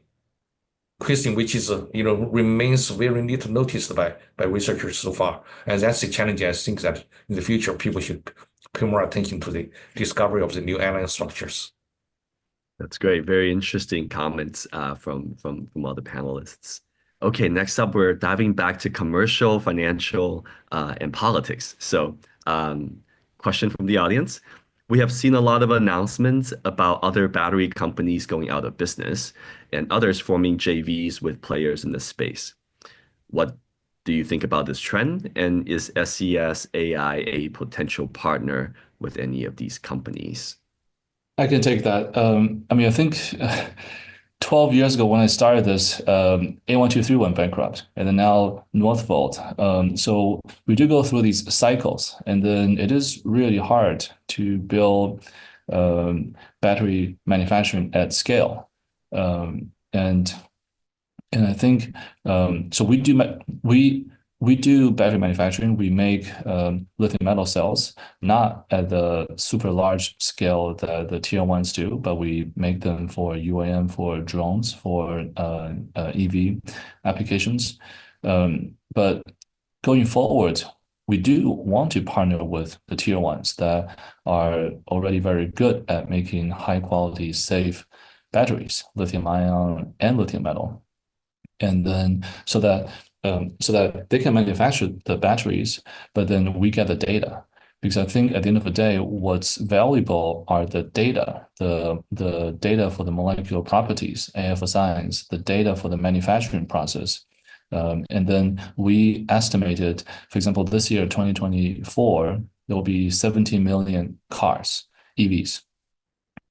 question which is remains very little noticed by researchers so far, and that's the challenge. I think that in the future people should pay more attention to the discovery of the new anion structures. That's great. Very interesting comments from all the panelists. Okay, next up, we're diving back to commercial, financial, and politics. So, question from the audience. We have seen a lot of announcements about other battery companies going out of business and others forming JVs with players in this space. What do you think about this trend? And is SES AI a potential partner with any of these companies? I can take that. I mean, I think 12 years ago when I started this, A123 went bankrupt, and then now Northvolt. So we do go through these cycles, and then it is really hard to build battery manufacturing at scale. And I think so. We we do battery manufacturing. We make lithium metal cells, not at the super large scale that the tier ones do, but we make them for UAM, for drones, for EV applications. But going forward, we do want to partner with the tier ones that are already very good at making high quality, safe batteries, lithium ion and lithium metal. And then so that they can manufacture the batteries, but then we get the data. Because I think at the end of the day, what's valuable are the data, the data for the molecular properties, AF science, the data for the manufacturing process. And then we estimated, for example, this year, 2024, there will be 17 million cars, EVs.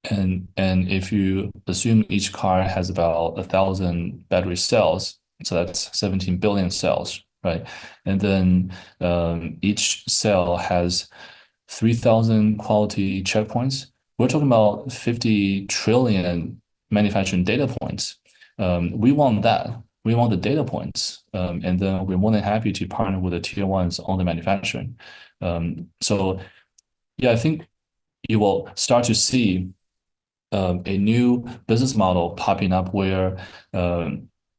And if you assume each car has about 1,000 battery cells, so that's 17 billion cells, right? And then each cell has 3,000 quality checkpoints. We're talking about 50 trillion manufacturing data points. We want that. We want the data points. And then we're more than happy to partner with the tier ones on the manufacturing. So yeah, I think you will start to see a new business model popping up where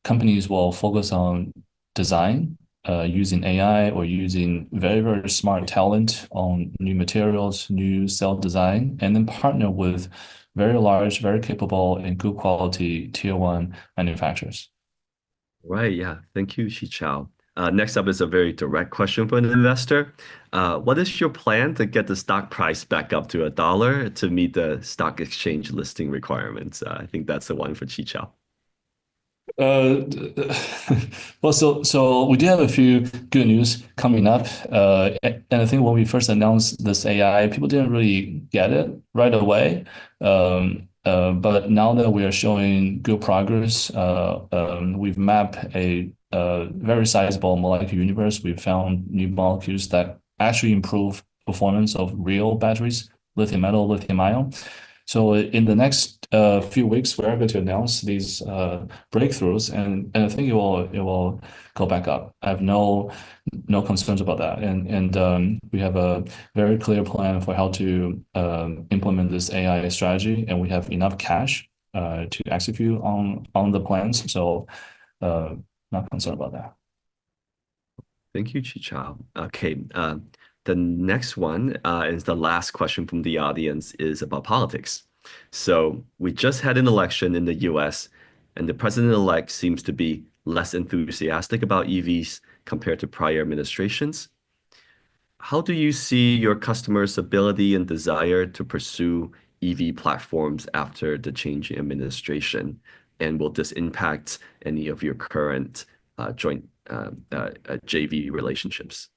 companies will focus on design using AI or using very, very smart talent on new materials, new cell design, and then partner with very large, very capable, and good quality tier one manufacturers. Right, yeah. Thank you, Qichao. Next up is a very direct question for an investor. What is your plan to get the stock price back up to $1 to meet the stock exchange listing requirements? I think that's the one for Qichao. Well, so we do have a few good news coming up. And I think when we first announced this AI, people didn't really get it right away. But now that we are showing good progress, we've mapped a very sizable molecular universe. We've found new molecules that actually improve performance of real batteries, lithium metal, lithium ion. So in the next few weeks, we're going to announce these breakthroughs, and I think it will go back up. I have no concerns about that, and we have a very clear plan for how to implement this AI strategy, and we have enough cash to execute on the plans. So not concerned about that. Thank you, Qichao. Okay, the next one is the last question from the audience is about politics. So we just had an election in the US, and the president-elect seems to be less enthusiastic about EVs compared to prior administrations. How do you see your customers' ability and desire to pursue EV platforms after the change in administration? And will this impact any of your current joint JV relationships?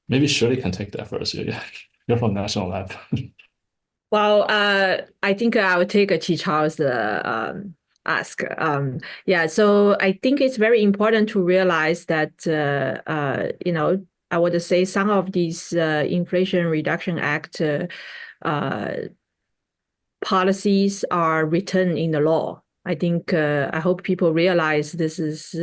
Maybe Shirley can take that first. You're from National Lab. Well, I think I would take Qichao's ask. Yeah, so I think it's very important to realize that, I would say some of these Inflation Reduction Act policies are written in the law. I think I hope people realize this is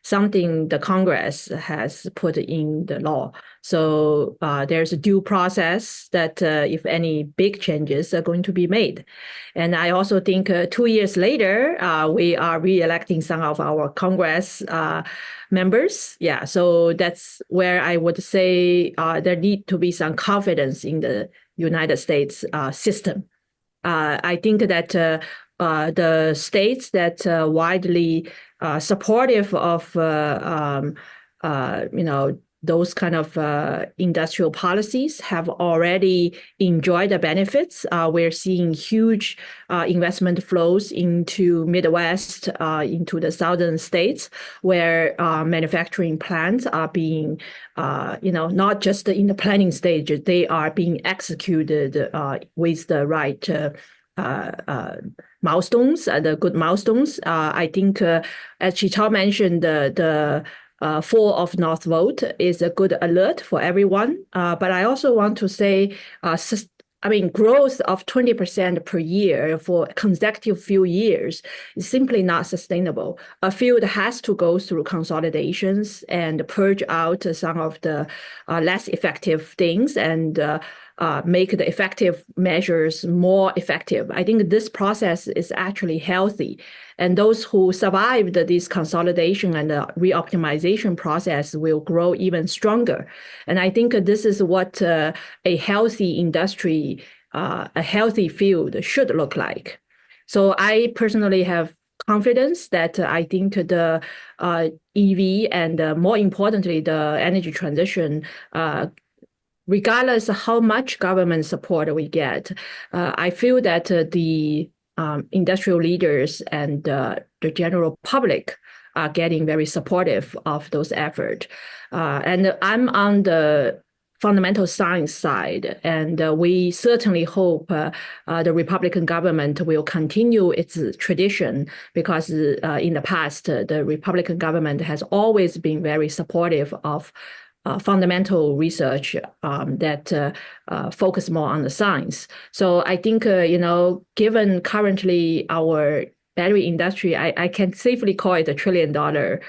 something the Congress has put in the law. So there's a due process that if any big changes are going to be made. And I also think 2 years later, we are re-electing some of our Congress members. Yeah, so that's where I would say there need to be some confidence in the United States system. I think that the states that widely supportive of those kind of industrial policies have already enjoyed the benefits. We're seeing huge investment flows into Midwest, into the southern states, where manufacturing plants are being, not just in the planning stage, they are being executed with the right milestones, the good milestones. I think, as Qichao mentioned, the fall of North vote is a good alert for everyone. But I also want to say growth of 20% per year for consecutive few years is simply not sustainable. A field has to go through consolidations and purge out some of the less effective things and make the effective measures more effective. I think this process is actually healthy. And those who survived this consolidation and reoptimization process will grow even stronger. And I think this is what a healthy industry, a healthy field should look like. So I personally have confidence that I think the EV and more importantly, the energy transition, regardless of how much government support we get, I feel that the industrial leaders and the general public are getting very supportive of those efforts. And I'm on the fundamental science side, and we certainly hope the Republican government will continue its tradition, because in the past, the Republican government has always been very supportive of fundamental research that focus more on the science. So I think, given currently our battery industry, I can safely call it $1 trillion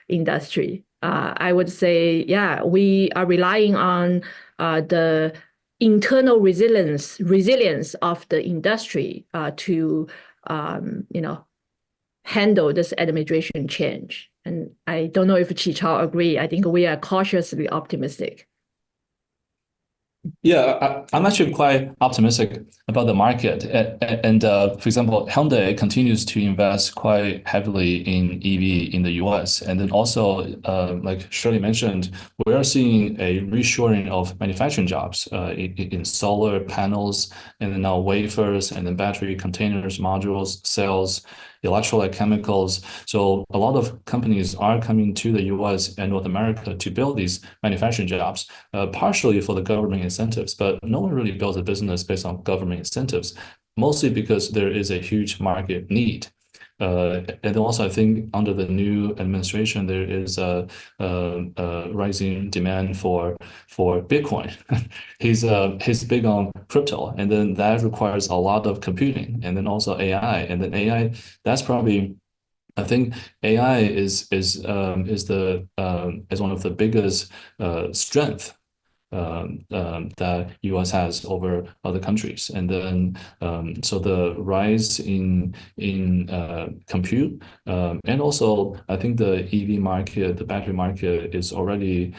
industry. I would say, yeah, we are relying on the internal resilience of the industry to, handle this administration change. And I don't know if Qichao agree. I think we are cautiously optimistic. Yeah, I'm actually quite optimistic about the market. And for example, Hyundai continues to invest quite heavily in EV in the US. And then also, like Shirley mentioned, we are seeing a reshoring of manufacturing jobs in solar panels, and then now wafers, and then battery containers, modules, cells, electrolyte chemicals. So a lot of companies are coming to the US and North America to build these manufacturing jobs, partially for the government incentives, but no one really builds a business based on government incentives, mostly because there is a huge market need. And also, I think under the new administration, there is a rising demand for Bitcoin. He's big on crypto, and then that requires a lot of computing, and then also AI, and then AI. That's probably, I think AI is one of the biggest strength that US has over other countries. And then so the rise in compute, and also I think the EV market, the battery market is already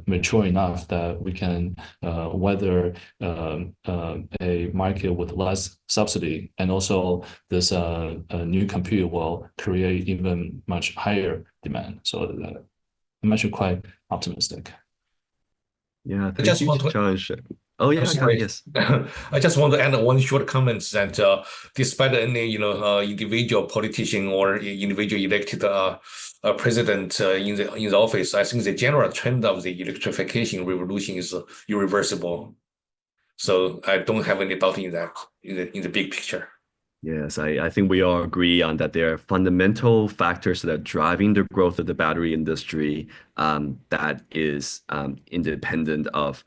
mature enough that we can weather a market with less subsidy, and also this new compute will create even much higher demand. So I'm actually quite optimistic. Yeah, I just want to challenge. Oh yeah, yes. I just want to add one short comment that despite any individual politician or individual elected president in the office, I think the general trend of the electrification revolution is irreversible. So I don't have any doubt in that in the big picture. Yes, I think we all agree on that there are fundamental factors that are driving the growth of the battery industry that is independent of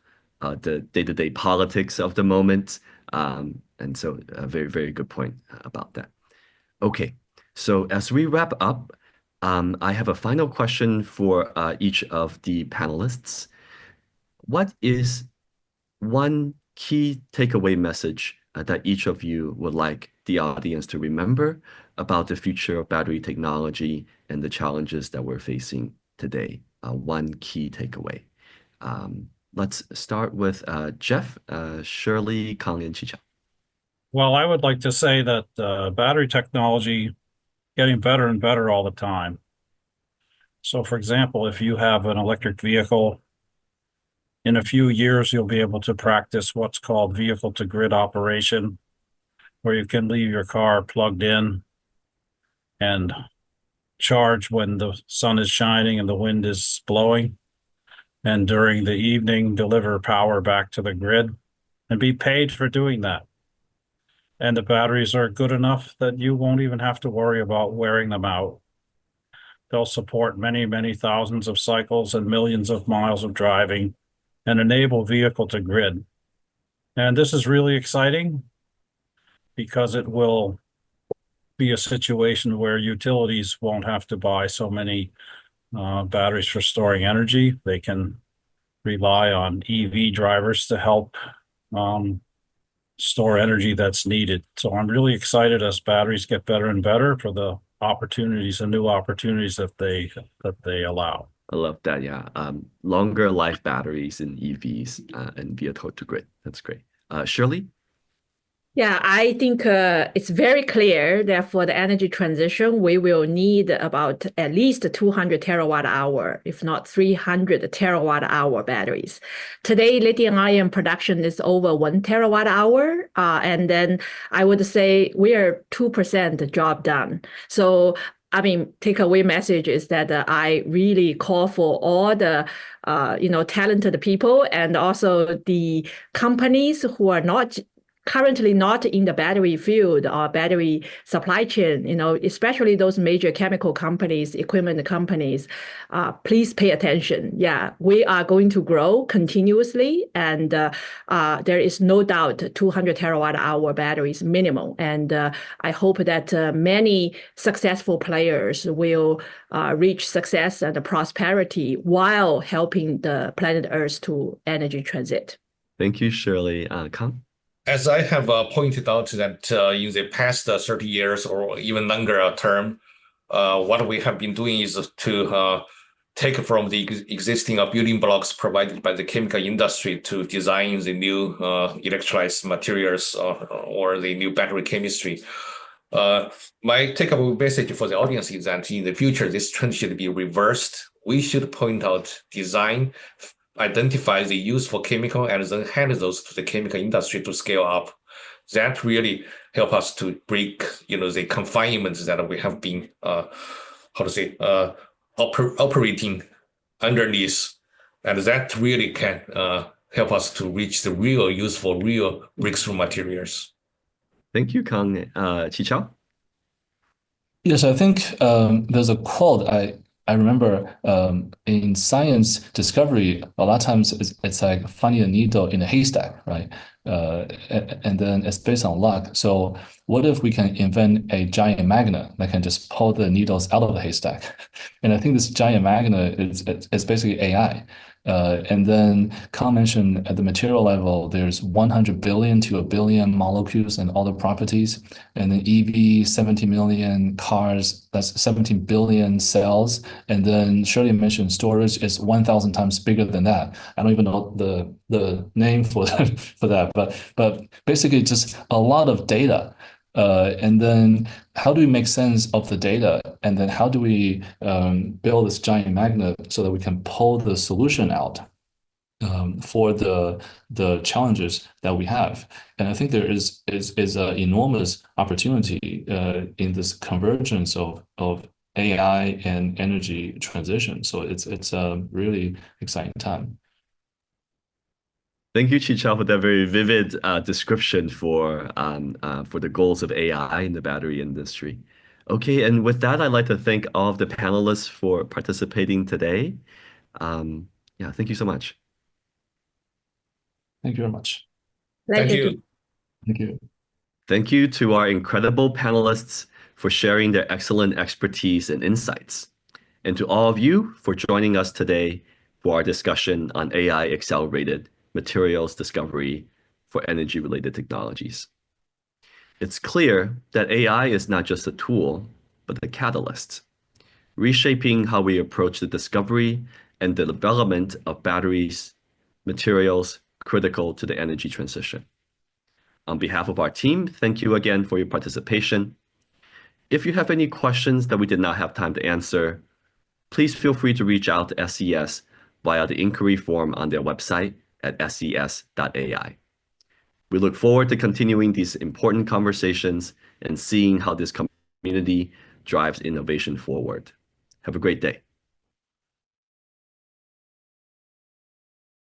the day-to-day politics of the moment. And so a very, very good point about that. Okay, so as we wrap up, I have a final question for each of the panelists. What is one key takeaway message that each of you would like the audience to remember about the future of battery technology and the challenges that we're facing today? One key takeaway. Let's start with Jeff, Shirley, Kang, and Qichao. Well, I would like to say that battery technology getting better and better all the time. So for example, if you have an electric vehicle, in a few years, you'll be able to practice what's called vehicle-to-grid operation, where you can leave your car plugged in and charge when the sun is shining and the wind is blowing, and during the evening, deliver power back to the grid and be paid for doing that. And the batteries are good enough that you won't even have to worry about wearing them out. They'll support many, many thousands of cycles and millions of miles of driving and enable vehicle to grid. And this is really exciting because it will be a situation where utilities won't have to buy so many batteries for storing energy. They can rely on EV drivers to help store energy that's needed. So I'm really excited as batteries get better and better for the opportunities and new opportunities that they allow. I love that. Yeah. Longer life batteries in EVs and vehicle to grid. That's great. Shirley? Yeah, I think it's very clear that for the energy transition, we will need about at least 200 terawatt hour, if not 300 terawatt hour batteries. Today, lithium ion production is over 1 terawatt hour. And then I would say we are 2% job done. So I mean, takeaway message is that I really call for all the talented people and also the companies who are currently not in the battery field or battery supply chain, especially those major chemical companies, equipment companies, please pay attention. Yeah, we are going to grow continuously, and there is no doubt 200 terawatt hour batteries minimum. And I hope that many successful players will reach success and prosperity while helping the planet Earth to energy transit. Thank you, Shirley. Kang? As I have pointed out that in the past 30 years or even longer term, what we have been doing is to take from the existing building blocks provided by the chemical industry to design the new electrolytes materials or the new battery chemistry. My takeaway message for the audience is that in the future, this trend should be reversed. We should point out design, identify the useful chemical, and then hand those to the chemical industry to scale up. That really help us to break, the confinements that we have been, operating underneath, and that really can help us to reach the real useful, real breakthrough materials. Thank you, Kang. Qichao? Yes, I think there's a quote I remember in science discovery, a lot of times it's like finding a needle in a haystack, right? And then it's based on luck. So what if we can invent a giant magnet that can just pull the needles out of the haystack? And I think this giant magnet is basically AI. And then Kang mentioned at the material level, there's 100 billion to a billion molecules and other properties. And then EV, 70 million cars, that's 17 billion cells. And then Shirley mentioned storage is 1,000 times bigger than that. I don't even know the name for that, but basically just a lot of data. And then how do we make sense of the data? And then how do we build this giant magnet so that we can pull the solution out for the challenges that we have? And I think there is an enormous opportunity in this convergence of AI and energy transition. So it's a really exciting time. Thank you, Qichao, for that very vivid description for the goals of AI in the battery industry. Okay, and with that, I'd like to thank all of the panelists for participating today. Yeah, thank you so much. Thank you very much. Thank you. Thank you. Thank you to our incredible panelists for sharing their excellent expertise and insights, and to all of you for joining us today for our discussion on AI accelerated materials discovery for energy-related technologies. It's clear that AI is not just a tool, but a catalyst, reshaping how we approach the discovery and the development of batteries, materials critical to the energy transition. On behalf of our team, thank you again for your participation. If you have any questions that we did not have time to answer, please feel free to reach out to SES via the inquiry form on their website at ses.ai. We look forward to continuing these important conversations and seeing how this community drives innovation forward. Have a great day.